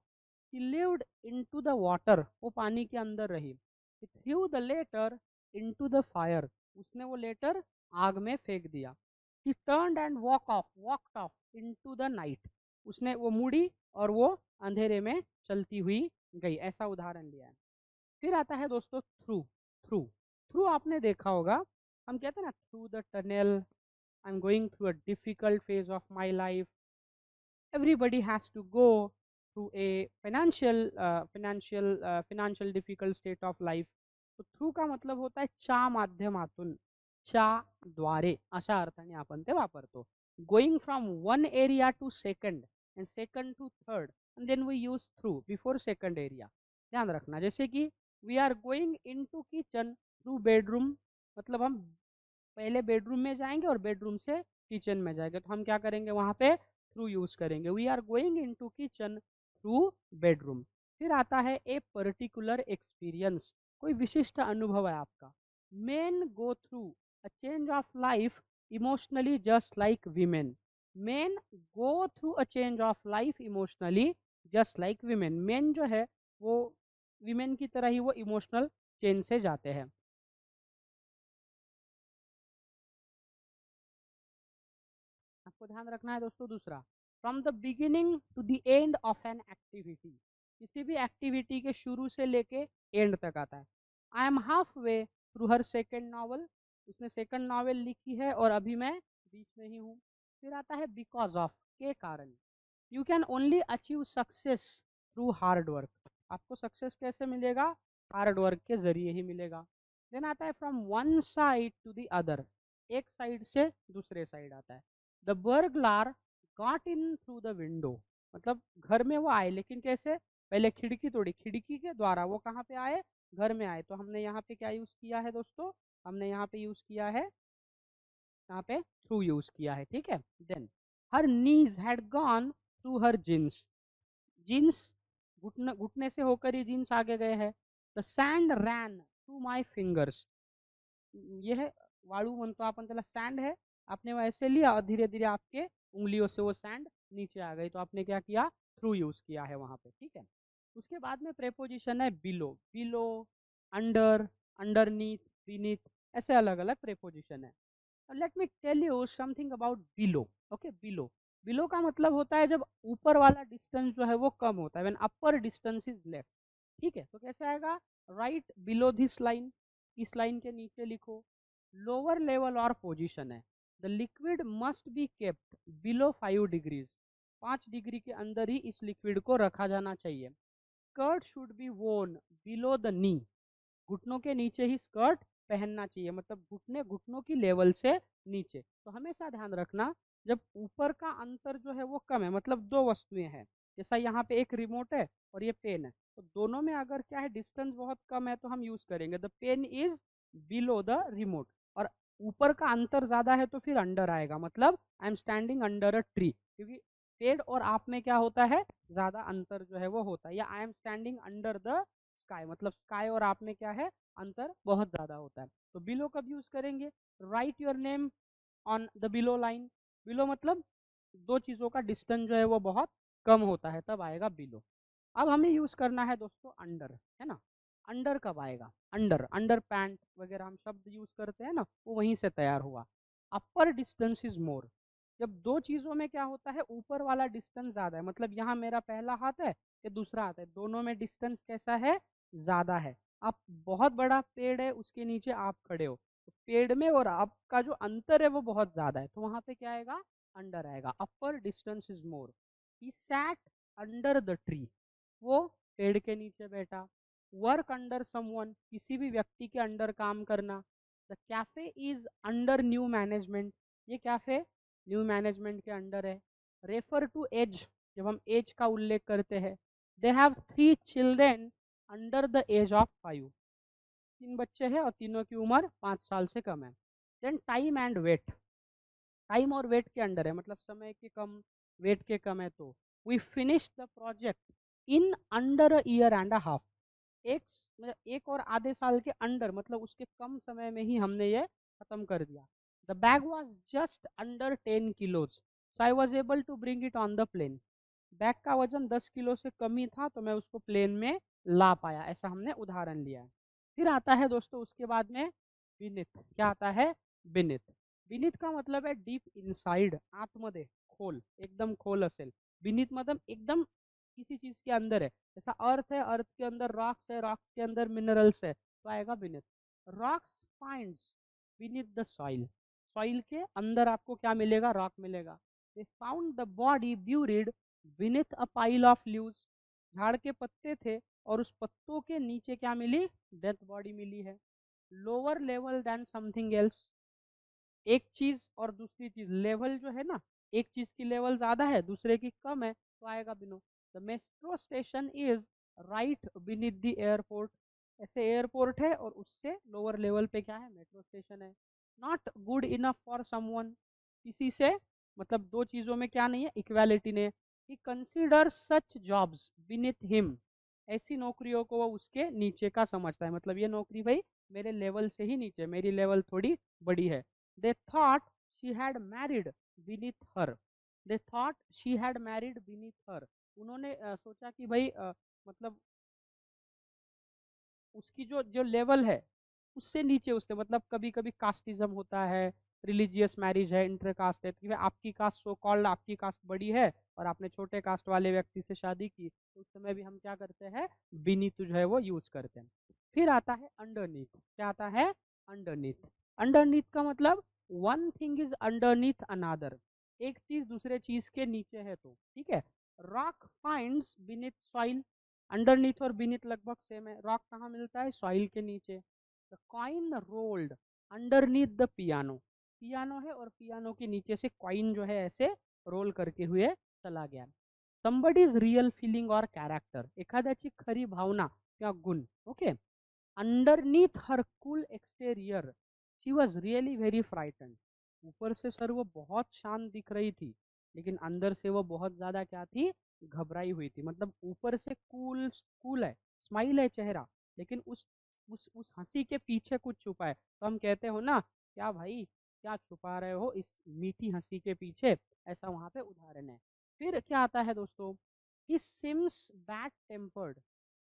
Speaker 1: He lived into the water, वो पानी के अंदर रही। He threw the letter into the fire, उसने वो लेटर आग में फेंक दिया। He turned and walked off into the night, उसने वो मुड़ी और वो अंधेरे में चलती हुई गई, ऐसा उदाहरण लिया है। फिर आता है दोस्तों थ्रू, थ्रू थ्रू आपने देखा होगा, हम कहते हैं ना through the tunnel, I am going through a difficult phase of my life. Everybody has to go through a financial difficult state of life. तो थ्रू का मतलब होता है च्या माध्यमातून, च्या द्वारे अशा अर्थाने आपण ते वापरतो. Going from one area to second and second to third and then we use through before second area. ध्यान रखना, जैसे कि we are going into kitchen through bedroom, मतलब हम पहले बेडरूम में जाएंगे और बेडरूम से किचन में जाएंगे, तो हम क्या करेंगे वहाँ पे थ्रू यूज करेंगे. We are going into kitchen through bedroom. फिर आता है ए पर्टिकुलर एक्सपीरियंस, कोई विशिष्ट अनुभव है आपका. Main go through a change of life emotionally just like women. Main go through a change of life emotionally just like women. Main जो है वो वीमेन की तरह ही वो इमोशनल चेंज से जाते हैं. आपको ध्यान रखना है दोस्तों. दूसरा, from the beginning to the end of an activity, किसी भी एक्टिविटी के शुरू से लेके एंड तक आता है. I am half way through her second novel, उसने सेकंड नॉवल लिखी है और अभी मैं बीच में ही हूँ. फिर आता है बिकॉज ऑफ, के कारण. You can only achieve success through hard work, आपको सक्सेस कैसे मिलेगा, हार्ड वर्क के जरिए ही मिलेगा. देन आता है from one side to the other, एक साइड से दूसरे साइड आता है. The burglar got in through the window, मतलब घर में वो आए लेकिन कैसे, पहले खिड़की तोड़ी, खिड़की के द्वारा वो कहाँ पे आए, घर में आए. तो हमने यहाँ पे क्या यूज किया है दोस्तों, हमने यहाँ पे यूज किया है, यहाँ पे थ्रू यूज किया है, ठीक है. Then her knees had gone through her jeans, jeans घुटने घुटने से होकर ही जीन्स आगे गए हैं. The sand ran through my fingers, ये है वाळू म्हणतो आपण त्याला, सैंड है, आपने वो ऐसे लिया और धीरे धीरे आपके उंगलियों से वो सैंड नीचे आ गई, तो आपने क्या किया, थ्रू यूज किया है वहां पे, ठीक है. उसके बाद में प्रेपोजिशन है below, below, under, underneath, beneath, ऐसे अलग अलग प्रेपोजिशन है. Let me tell you something about below. Okay, below, below का मतलब होता है जब ऊपर वाला डिस्टेंस जो है वो कम होता है, when upper distance is less. ठीक है, तो कैसे आएगा, राइट बिलो दिस लाइन, इस लाइन के नीचे लिखो. लोअर लेवल और पोजीशन है, the liquid must be kept below 5 degrees, 5 degree के अंदर ही इस लिक्विड को रखा जाना चाहिए. स्कर्ट शुड बी वोन बिलो द नी, घुटनों के नीचे ही स्कर्ट पहनना चाहिए, मतलब घुटने घुटनों की लेवल से नीचे. तो हमेशा ध्यान रखना, जब ऊपर का अंतर जो है वो कम है, मतलब दो वस्तुएं हैं, जैसा यहाँ पे एक रिमोट है और ये पेन है, तो दोनों में अगर क्या है डिस्टेंस बहुत कम है तो हम यूज करेंगे the pen is below the remote. और ऊपर का अंतर ज्यादा है तो फिर अंडर आएगा, मतलब I am standing under a tree, क्योंकि पेड़ और आप में क्या होता है, ज्यादा अंतर जो है वो होता है. या I am standing under the sky, मतलब स्काई और आप में क्या है, अंतर बहुत ज़्यादा होता है। तो बिलो कब यूज़ करेंगे? Right your name on the below line. Below मतलब दो चीज़ों का डिस्टेंस जो है वो बहुत कम होता है, तब आएगा बिलो। अब हमें यूज़ करना है दोस्तों अंडर, है ना। अंडर कब आएगा? अंडर, अंडर पैंट वगैरह हम शब्द यूज़ करते हैं ना, वो वहीं से तैयार हुआ। अपर डिस्टेंस इज मोर, जब दो चीज़ों में क्या होता है, ऊपर वाला डिस्टेंस ज़्यादा है, मतलब यहाँ मेरा पहला हाथ है, ये दूसरा हाथ है, दोनों में डिस्टेंस कैसा है? ज़्यादा है। आप बहुत बड़ा पेड़ है, उसके नीचे आप खड़े हो, तो पेड़ में और आपका जो अंतर है वो बहुत ज़्यादा है, तो वहाँ पे क्या आएगा? अंडर आएगा। Upper distance is more. He sat under the tree, वो पेड़ के नीचे बैठा। वर्क अंडर समवन, किसी भी व्यक्ति के अंडर काम करना। The cafe is under new management, ये कैफे न्यू मैनेजमेंट के अंडर है। रेफर टू एज, जब हम एज का उल्लेख करते हैं। They have 3 children under the age of 5, 3 बच्चे हैं और तीनों की उम्र 5 साल से कम है। Then time and weight, time और वेट के अंडर है, मतलब समय के कम, वेट के कम है। तो we finish the project in under a year and a half, एक मतलब एक और आधे साल के अंडर, मतलब उसके कम समय में ही हमने ये खत्म कर दिया। The bag was just under 10 kilos, so I was able to bring it on the plane. Bag का वजन 10 किलो से कम ही था, तो मैं उसको प्लेन में ला पाया, ऐसा हमने उदाहरण लिया है। फिर आता है दोस्तों उसके बाद में विनित। क्या आता है? विनित। विनित का मतलब है डीप इनसाइड, आतमध्ये, खोल, एकदम खोल असेल। विनित मतलब एकदम किसी चीज के अंदर है, जैसा अर्थ है, अर्थ के अंदर रॉक्स है, रॉक्स के अंदर मिनरल्स है, तो आएगा beneath. Rocks finds beneath the soil, soil के अंदर आपको क्या मिलेगा? रॉक मिलेगा। They found the body buried beneath a pile of leaves, झाड़ के पत्ते थे और उस पत्तों के नीचे क्या मिली? डेथ बॉडी मिली है। Lower level then something else, एक चीज और दूसरी चीज लेवल जो है ना, एक चीज की लेवल ज्यादा है, दूसरे की कम है, तो आएगा बिनो। The metro station is right beneath the airport, ऐसे एयरपोर्ट है और उससे लोअर लेवल पे क्या है? मेट्रो स्टेशन है। Not good enough for someone, किसी से मतलब दो चीजों में क्या नहीं है? इक्वालिटी ने। ही कंसिडर सच जॉब्स बीनीथ हिम, ऐसी नौकरियों को वो उसके नीचे का समझता है, मतलब ये नौकरी भाई मेरे लेवल से ही नीचे, मेरी लेवल थोड़ी बड़ी है। They thought she had married beneath her. They thought she had married beneath her. उन्होंने सोचा कि भाई मतलब उसकी जो जो लेवल है उससे नीचे, उससे मतलब कभी कभी कास्टिज्म होता है, रिलीजियस मैरिज है, इंटर कास्ट है, कि भाई आपकी कास्ट सो कॉल्ड आपकी कास्ट बड़ी है और आपने छोटे कास्ट वाले व्यक्ति से शादी की, तो उस समय भी हम क्या करते हैं? बीनीथ जो है वो यूज करते हैं। फिर आता है अंडरनीथ। क्या आता है? अंडरनीथ। अंडरनीथ का मतलब वन थिंग इज अंडरनीथ अनादर, एक चीज दूसरे चीज के नीचे है, तो ठीक है। Rock finds beneath soil, underneath और बीनीथ लगभग सेम है। रॉक कहाँ मिलता है? सॉइल के नीचे। The coin rolled underneath the piano, piano है और पियानो के नीचे से कॉइन जो है ऐसे रोल करके हुए चला गया। समबडीज रियल फीलिंग और कैरेक्टर, एखाद्याची खरी भावना किंवा गुण, okay. Underneath her cool exterior she was really very frighten, ऊपर से सर वो बहुत शांत दिख रही थी, लेकिन अंदर से वो बहुत ज्यादा क्या थी? घबराई हुई थी। मतलब ऊपर से कूल कूल है, स्माइल है चेहरा, लेकिन उस हंसी के पीछे कुछ छुपा है। तो हम कहते हो ना, क्या भाई क्या छुपा रहे हो इस मीठी हंसी के पीछे, ऐसा वहां पे उदाहरण है। फिर क्या आता है दोस्तों? He seems bad tempered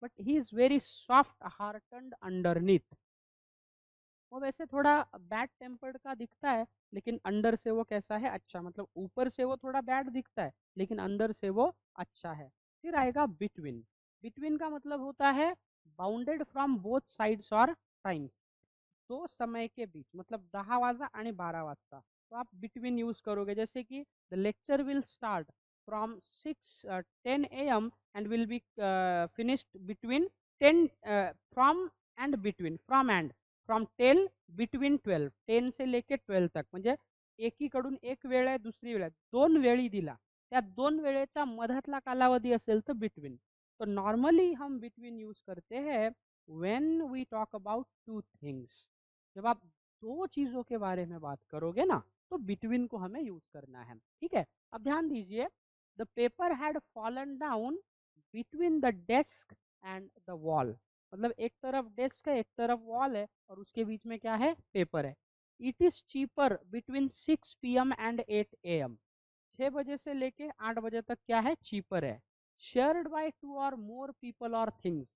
Speaker 1: but he is very soft hearted underneath, वो वैसे थोड़ा बैड टेम्पर्ड का दिखता है, लेकिन अंदर से वो कैसा है? अच्छा, मतलब ऊपर से वो थोड़ा बैड दिखता है, लेकिन अंदर से वो अच्छा है। फिर आएगा बिटवीन। बिटवीन का मतलब होता है बाउंडेड फ्रॉम बोथ साइड्स और टाइम्स, दो समय के बीच, मतलब 10 वाजता आणि 12 वाजता, तो आप बिटवीन यूज करोगे। जैसे कि the lecture will start from 6:10 AM and will be finished between 10 from and between, from and from 10 between 12, 10 से लेके 12 तक, म्हणजे एकीकडून एक वेळ आहे, दुसरी वेळ आहे, दोन वेळी दिला, त्या दोन वेळेचा मधातला कालावधी असेल तर बिटवीन। तो नॉर्मली हम बिटवीन यूज करते हैं when we talk about two things, जब आप दो चीजों के बारे में बात करोगे ना, तो बिटवीन को हमें यूज करना है, ठीक है। अब ध्यान दीजिए, the paper had fallen down between the desk and the wall, मतलब एक तरफ डेस्क है, एक तरफ वॉल है और उसके बीच में क्या है, पेपर है। It is cheaper between 6 PM and 8 AM। 6 बजे से लेके 8 बजे तक क्या है, चीपर है। शेयर्ड बाय 2 और मोर पीपल और थिंग्स,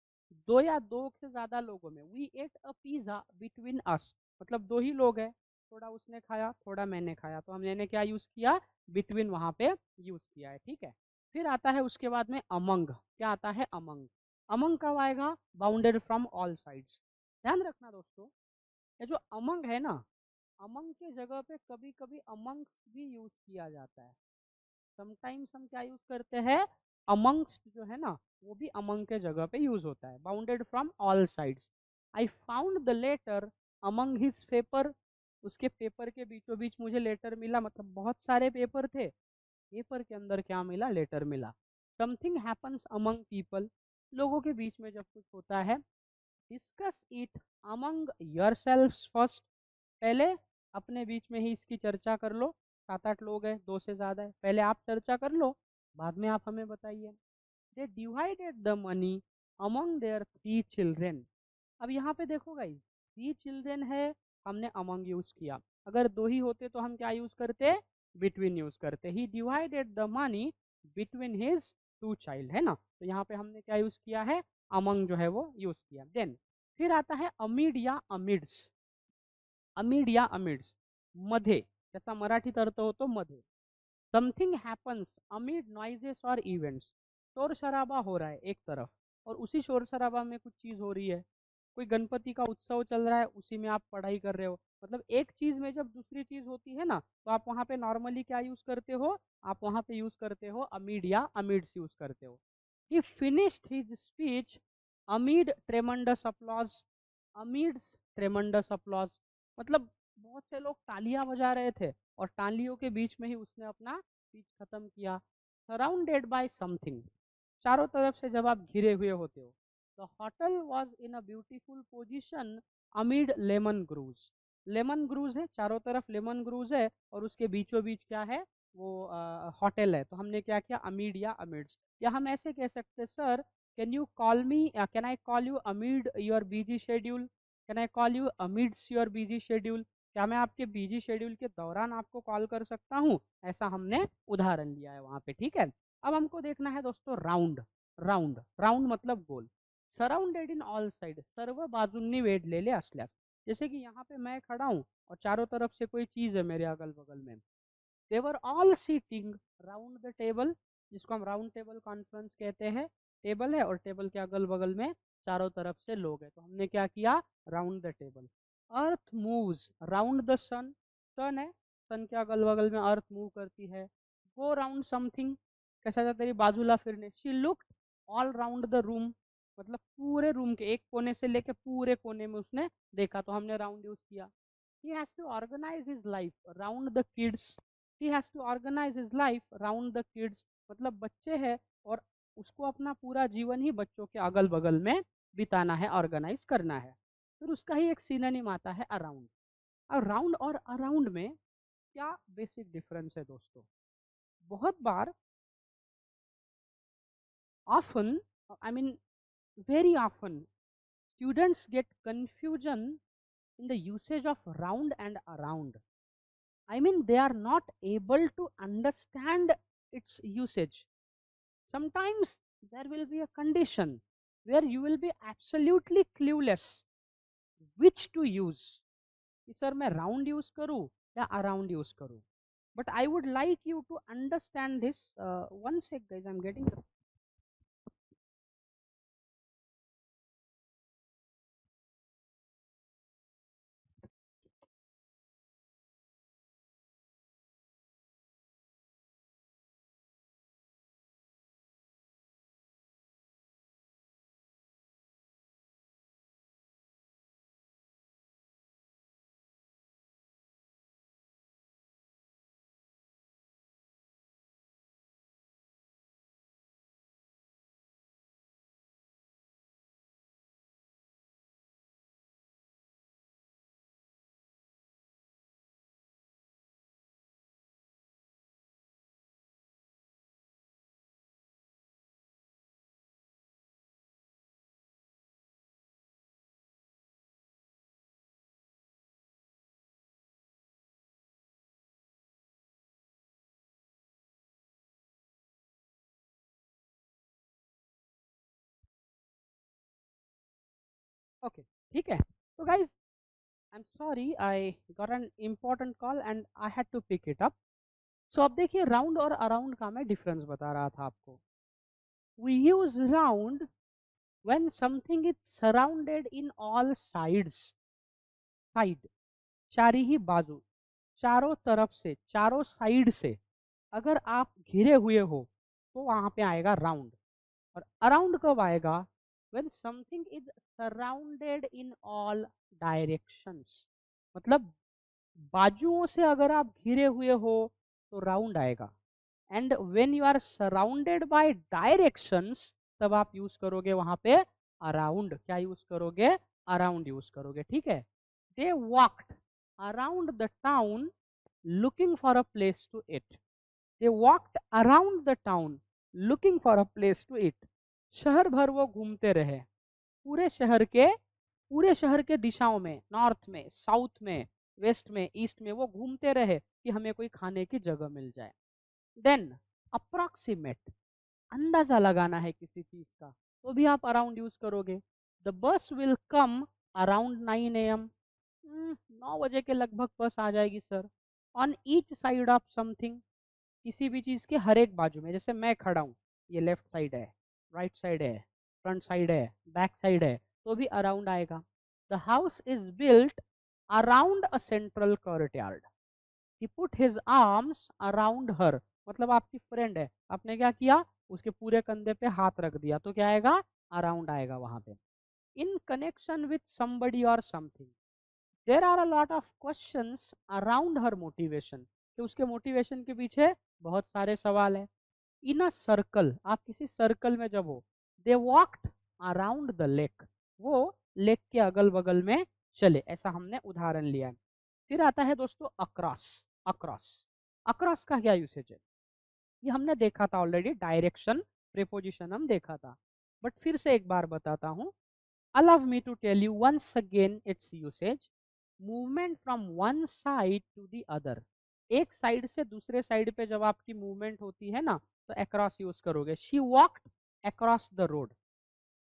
Speaker 1: दो या दो से ज्यादा लोगों में। We ate a pizza between us, मतलब दो ही लोग हैं, थोड़ा उसने खाया थोड़ा मैंने खाया, तो हमने क्या यूज किया, बिटवीन वहां पे यूज किया है, ठीक है। फिर आता है उसके बाद में अमंग, क्या आता है, अमंग। अमंग कब आएगा, बाउंडेड फ्रॉम ऑल साइड्स। ध्यान रखना दोस्तों, ये जो अमंग है ना, अमंग के जगह पे कभी कभी अमंग्स भी यूज किया जाता है। समटाइम्स हम क्या यूज करते हैं, अमंग्स्ट जो है ना, वो भी अमंग के जगह पे यूज होता है। Bounded from all sides, I found the letter among his paper, उसके पेपर के बीचों बीच मुझे लेटर मिला, मतलब बहुत सारे पेपर थे, पेपर के अंदर क्या मिला, लेटर मिला। समथिंग हैपन्स अमंग पीपल, लोगों के बीच में जब कुछ होता है, discuss it among yourselves first, पहले अपने बीच में ही इसकी चर्चा कर लो। 7-8 लोग हैं, दो से ज्यादा है, पहले आप चर्चा कर लो, बाद में आप हमें बताइए। They divided the money among their 3 children. अब यहाँ पे देखो गाइस, 3 चिल्ड्रेन है, हमने अमंग यूज किया। अगर दो ही होते तो हम क्या यूज करते, बिटवीन यूज करते। He divided the money between his 2 child, है ना, तो यहाँ पे हमने क्या यूज किया है, अमंग जो है वो यूज किया। देन फिर आता है अमिड या अमिड्स। अमिड या अमिड्स, मध्ये, त्याचा मराठीत अर्थ होतो मध्ये। समथिंग हैपन्स अमिड नॉइजेस और इवेंट्स, शोर शराबा हो रहा है एक तरफ, और उसी शोर शराबा में कुछ चीज हो रही है। कोई गणपति का उत्सव चल रहा है, उसी में आप पढ़ाई कर रहे हो, मतलब एक चीज में जब दूसरी चीज होती है ना, तो आप वहां पे नॉर्मली क्या यूज करते हो, आप वहां पे यूज करते हो अमिड या अमिड्स यूज करते हो। He finished his speech amid tremendous applause, amidst tremendous applause, मतलब बहुत से लोग तालियां बजा रहे थे और तालियों के बीच में ही उसने अपना स्पीच खत्म किया। सराउंडेड बाय समथिंग, चारों तरफ से जब आप घिरे हुए होते हो। The hotel was in a beautiful position amid lemon groves, lemon groves है, चारों तरफ लेमन ग्रूव्स है और उसके बीचों बीच क्या है, वो होटल है। तो हमने क्या किया, अमिड या अमिड्स। या हम ऐसे कह सकते, sir can you call me, can I call you amid your busy schedule, can I call you amidst your busy schedule, क्या मैं आपके बिजी शेड्यूल के दौरान आपको कॉल कर सकता हूँ, ऐसा हमने उदाहरण लिया है वहां पे, ठीक है। अब हमको देखना है दोस्तों राउंड, राउंड राउंड मतलब गोल। सराउंडेड इन ऑल साइड, सर्व बाजूंनी वेढलेले असल्यास, जैसे कि यहाँ पे मैं खड़ा हूँ और चारों तरफ से कोई चीज है मेरे अगल बगल में। They were all sitting round the table, जिसको हम राउंड टेबल कॉन्फ्रेंस कहते हैं। टेबल है और टेबल के अगल बगल में चारों तरफ से लोग हैं, तो हमने क्या किया, round the table. Earth moves round the sun, sun है, सन के अगल बगल में अर्थ मूव करती है। गो राउंड समथिंग, कशाच्या तरी बाजूला फिरने। She looked all round the room, मतलब पूरे रूम के एक कोने से लेके पूरे कोने में उसने देखा, तो हमने राउंड यूज किया। he has to organize his life around the kids, he has to organize his life around the kids, मतलब बच्चे हैं और उसको अपना पूरा जीवन ही बच्चों के अगल बगल में बिताना है, ऑर्गेनाइज करना है। फिर उसका ही एक सिनोनिम आता है अराउंड। अराउंड और अराउंड में क्या बेसिक डिफरेंस है दोस्तों, बहुत बार, often, I mean very often, students get confusion in the usage of round and around. I mean, they are not able to understand its usage. Sometimes there will be a condition where you will be absolutely clueless which to use. कि sir मैं round use करूँ या around use करूँ. But I would like you to understand this. One sec, guys, I'm getting the okay, ठीक है। तो guys, I am sorry, I got an important call and I had to pick it up. So अब देखिए, round और around का मैं difference बता रहा था आपको। We use round when something is surrounded in all sides, side चारी ही बाजू, चारों तरफ से, चारों साइड से अगर आप घिरे हुए हो तो वहां पे आएगा राउंड। और अराउंड कब आएगा? when something is surrounded in all directions, मतलब बाजुओं से अगर आप घिरे हुए हो तो राउंड आएगा। And when you are surrounded by directions, तब आप यूज करोगे वहां पे अराउंड। क्या यूज करोगे? अराउंड यूज करोगे, ठीक है। They walked around the town looking for a place to eat. They walked around the town looking for a place to eat. शहर भर वो घूमते रहे, पूरे शहर के, पूरे शहर के दिशाओं में, नॉर्थ में, साउथ में, वेस्ट में, ईस्ट में वो घूमते रहे कि हमें कोई खाने की जगह मिल जाए। देन अप्रोक्सीमेट, अंदाजा लगाना है किसी चीज का, तो भी आप अराउंड यूज करोगे। The bus will come around 9 AM। 9 बजे के लगभग बस आ जाएगी sir. On each side of something, किसी भी चीज के हर एक बाजू में, जैसे मैं खड़ा हूँ, ये लेफ्ट साइड है, राइट साइड है, फ्रंट साइड है, बैक साइड है, तो भी अराउंड आएगा। The house is built around a central courtyard. He put his arms around her, मतलब आपकी फ्रेंड है, आपने क्या किया? उसके पूरे कंधे पे हाथ रख दिया, तो क्या आएगा? अराउंड आएगा वहां पे। इन कनेक्शन विथ समबडी और something, there are a lot of questions around her motivation, कि उसके मोटिवेशन के पीछे बहुत सारे सवाल है। इन अ सर्कल, आप किसी सर्कल में जब हो। दे वॉक्ड अराउंड द लेक, वो लेक के अगल बगल में चले, ऐसा हमने उदाहरण लिया है। फिर आता है दोस्तों अक्रॉस। अक्रॉस, अक्रॉस का क्या यूसेज है? ये हमने देखा था ऑलरेडी, डायरेक्शन प्रीपोजिशन हम देखा था, बट फिर से एक बार बताता हूँ। Allow me to tell you once again its usage. Movement from one side to the other, एक साइड से दूसरे साइड पे जब आपकी मूवमेंट होती है ना, तो अक्रॉस यूज करोगे। She walked across the road,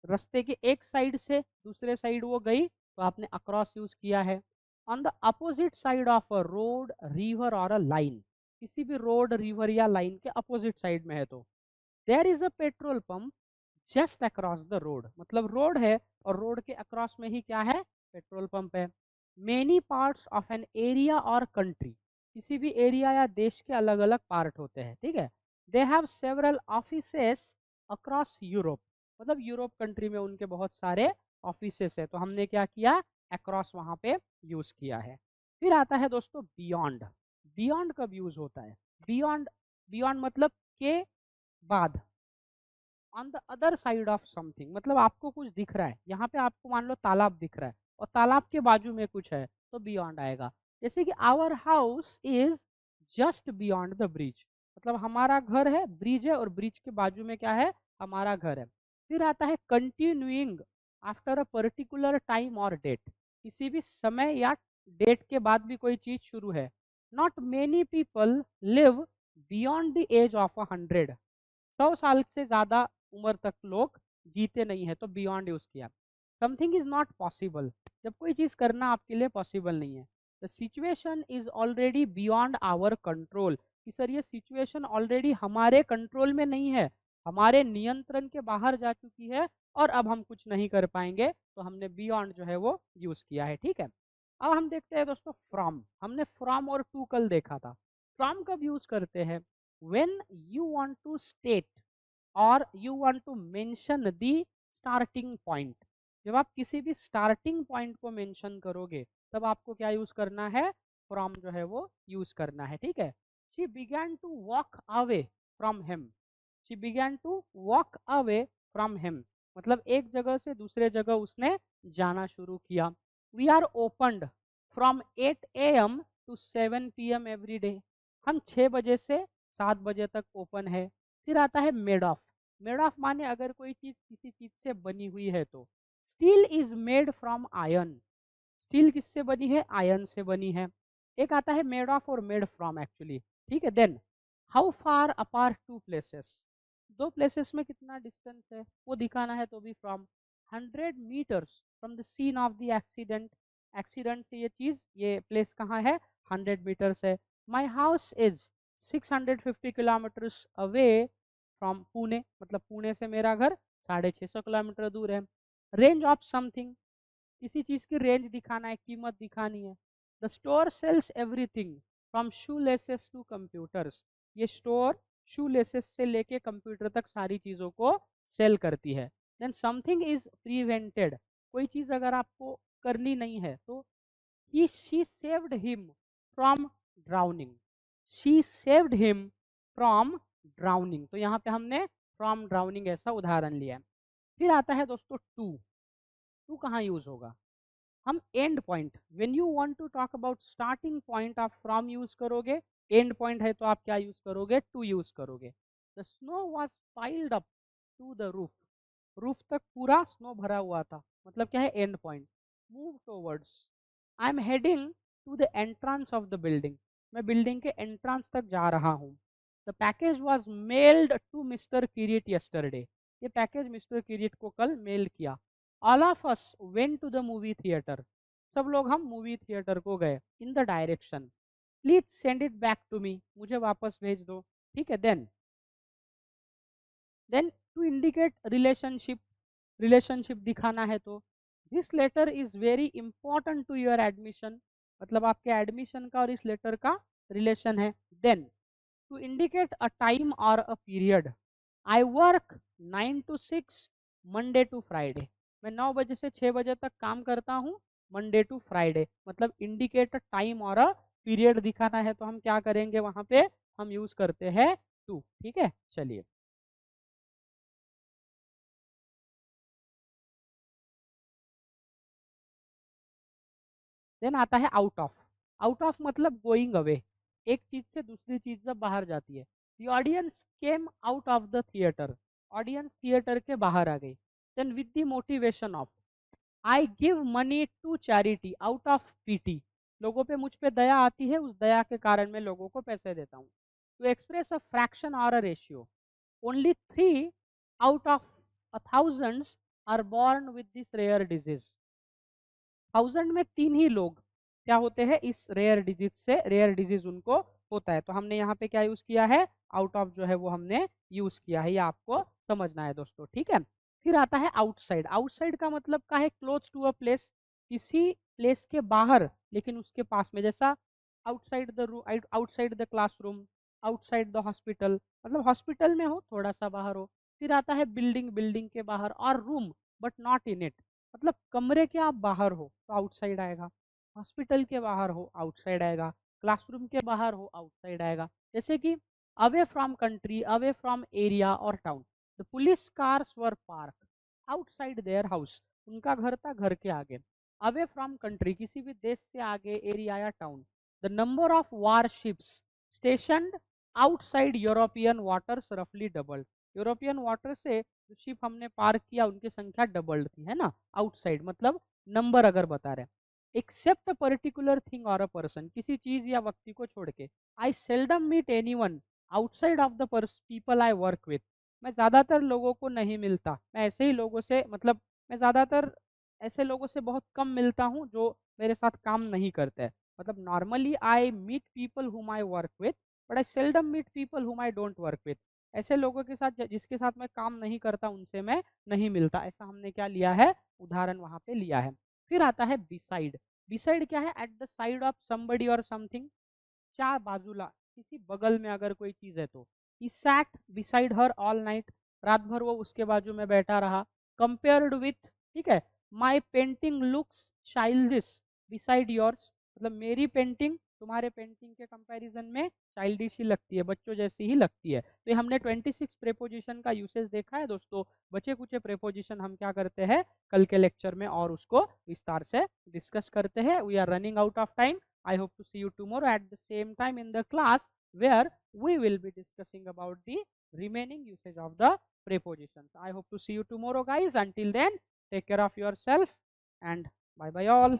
Speaker 1: रास्ते के एक साइड से दूसरे साइड वो गई, तो आपने अक्रॉस यूज किया है। On the opposite side of a road, river और अ लाइन, किसी भी रोड, रिवर या लाइन के अपोजिट साइड में है तो। There is a petrol pump just across the road, मतलब रोड है और रोड के अक्रॉस में ही क्या है? पेट्रोल पंप है। Many parts of an area और कंट्री, किसी भी एरिया या देश के अलग अलग पार्ट होते हैं, ठीक है। They have several offices across Europe, मतलब यूरोप कंट्री में उनके बहुत सारे ऑफिसेस है, तो हमने क्या किया? अक्रॉस वहां पे यूज किया है। फिर आता है दोस्तों बियॉन्ड। बियॉन्ड कब यूज होता है? बियॉन्ड, बियॉन्ड मतलब के बाद। On the other side of something, मतलब आपको कुछ दिख रहा है, यहाँ पे आपको मान लो तालाब दिख रहा है और तालाब के बाजू में कुछ है, तो बियॉन्ड आएगा। जैसे कि our house is just beyond the bridge, मतलब हमारा घर है, ब्रिज है और ब्रिज के बाजू में क्या है? हमारा घर है। फिर आता है continuing after a particular time और डेट, किसी भी समय या डेट के बाद भी कोई चीज शुरू है। Not many people live beyond the age of 100, 100 साल से ज्यादा उम्र तक लोग जीते नहीं है, तो बियॉन्ड यूज किया। समथिंग इज नॉट पॉसिबल, जब कोई चीज करना आपके लिए पॉसिबल नहीं है। The situation is already beyond our control, कि सर ये सिचुएशन ऑलरेडी हमारे कंट्रोल में नहीं है, हमारे नियंत्रण के बाहर जा चुकी है और अब हम कुछ नहीं कर पाएंगे, तो हमने बियॉन्ड जो है वो यूज किया है, ठीक है। अब हम देखते हैं दोस्तों फ्रॉम। हमने फ्रॉम और टू कल देखा था। फ्रॉम कब यूज करते हैं? when you want to state or you want to mention the starting point, जब आप किसी भी स्टार्टिंग पॉइंट को मेंशन करोगे, तब आपको क्या यूज करना है? फ्रॉम जो है वो यूज करना है, ठीक है। She began to walk away from him, she began to walk away from him, मतलब एक जगह से दूसरे जगह उसने जाना शुरू किया। We are opened from 8 AM to 7 PM every day, हम 6 बजे से 7 बजे तक ओपन है। फिर आता है मेड ऑफ। मेड ऑफ माने अगर कोई चीज किसी चीज से बनी हुई है तो। Steel is made from iron, steel किससे बनी है? आयरन से बनी है। एक आता है मेड ऑफ और मेड फ्रॉम एक्चुअली, ठीक है। Then how far apart two places, दो प्लेसेस में कितना डिस्टेंस है वो दिखाना है, तो भी from. 100 meters from the scene of the accident. Accident से ये चीज, ये प्लेस कहाँ है, 100 मीटर्स है. My house is 650 kilometres away from Pune, मतलब पुणे से मेरा घर 650 किलोमीटर दूर है. रेंज ऑफ समथिंग, किसी चीज की रेंज दिखाना है, कीमत दिखानी है. The store sells everything from shoe laces to computers, ये स्टोर शू लेसेस से लेके कंप्यूटर तक सारी चीजों को सेल करती है. देन समथिंग इज प्रिवेंटेड, कोई चीज अगर आपको करनी नहीं है तो she saved him from drowning, she saved him from drowning. तो यहाँ पे हमने फ्रॉम ड्राउनिंग ऐसा उदाहरण लिया है. फिर आता है दोस्तों टू. टू कहाँ यूज होगा, हम end point, when you want to talk about starting point आप फ्रॉम यूज करोगे, एंड पॉइंट है तो आप क्या यूज करोगे, टू यूज करोगे. The snow was piled up to the roof, roof तक पूरा स्नो भरा हुआ था, मतलब क्या है, end point. Move towards, I am heading to the entrance of the building, मैं बिल्डिंग के एंट्रेंस तक जा रहा हूँ. The package was mailed to Mr Kirit yesterday, ये पैकेज मिस्टर किरीट को कल मेल किया. All of us went to the movie theatre, सब लोग हम मूवी थिएटर को गए. In the direction, please send it back to me, मुझे वापस भेज दो. ठीक है. Then to indicate relationship, relationship दिखाना है तो this letter is very important to your admission, मतलब आपके एडमिशन का और इस लेटर का रिलेशन है. Then to indicate a time और a period, I work 9 to 6 Monday to Friday, मैं 9 बजे से 6 बजे तक काम करता हूँ मंडे टू फ्राइडे, मतलब इंडिकेट टाइम और अ पीरियड दिखाना है तो हम क्या करेंगे, वहां पे हम यूज करते हैं टू. ठीक है, चलिए. देन आता है आउट ऑफ. आउट ऑफ मतलब गोइंग अवे, एक चीज से दूसरी चीज जब बाहर जाती है. The audience came out of the theatre, audience theatre के बाहर आ गई. Then with the motivation of, I give money to charity out of pity, लोगों पे मुझ पे दया आती है, उस दया के कारण मैं लोगों को पैसे देता हूँ. टू एक्सप्रेस अ फ्रैक्शन और a ratio, only 3 out of 1000 are born with this rare disease, 1000 में 3 ही लोग क्या होते हैं, इस रेयर डिजीज से, रेयर डिजीज उनको होता है. तो हमने यहाँ पे क्या यूज किया है, आउट ऑफ जो है वो हमने यूज किया है, ये आपको समझना है दोस्तों. ठीक है. फिर आता है आउटसाइड. आउटसाइड का मतलब का है क्लोज टू अ प्लेस, किसी प्लेस के बाहर लेकिन उसके पास में, जैसा outside the room, outside the classroom, outside the hospital, मतलब हॉस्पिटल में हो थोड़ा सा बाहर हो. फिर आता है बिल्डिंग, बिल्डिंग के बाहर, और room but not in it, मतलब कमरे के आप बाहर हो तो आउटसाइड आएगा, हॉस्पिटल के बाहर हो आउटसाइड आएगा, क्लासरूम के बाहर हो आउटसाइड आएगा. जैसे कि away from country, away from area और town, the police cars were parked outside their house, उनका घर था घर के आगे. अवे फ्रॉम कंट्री, किसी भी देश से आगे, एरिया या town. The number of warships stationed outside European waters रफली डबल्ड, यूरोपियन वाटर से जो शिप हमने पार किया उनकी संख्या डबल्ड थी, है ना. आउटसाइड मतलब नंबर अगर बता रहे. एक्सेप्ट अ पर्टिकुलर थिंग और अ पर्सन, किसी चीज या व्यक्ति को छोड़ के. I seldom meet anyone outside of the people I work with, मैं ज़्यादातर लोगों को नहीं मिलता, मैं ऐसे ही लोगों से, मतलब मैं ज़्यादातर ऐसे लोगों से बहुत कम मिलता हूँ जो मेरे साथ काम नहीं करते. मतलब normally I meet people whom I work with, but I seldom meet people whom I don't work with, ऐसे लोगों के साथ जिसके साथ मैं काम नहीं करता उनसे मैं नहीं मिलता. ऐसा हमने क्या लिया है, उदाहरण वहां पे लिया है. फिर आता है बिसाइड. बिसाइड क्या है, at the side of somebody और समथिंग, चार बाजूला, किसी बगल में अगर कोई चीज है तो. He sat beside her all night, रात भर वो उसके बाजू में बैठा रहा. कंपेयर्ड विथ, ठीक है, my painting looks childish beside yours, मतलब मेरी पेंटिंग तुम्हारे पेंटिंग के कंपैरिजन में चाइल्डिश ही लगती है, बच्चों जैसी ही लगती है. तो ये हमने 26 प्रेपोजिशन का यूसेज देखा है दोस्तों. बचे कुछ प्रेपोजिशन हम क्या करते हैं कल के लेक्चर में और उसको विस्तार से डिस्कस करते हैं. We are running out of time. I hope to see you tomorrow at the same time in the class where we will be discussing about the remaining usage of the prepositions. I hope to see you tomorrow, guys. Until then, take care of yourself and bye bye all.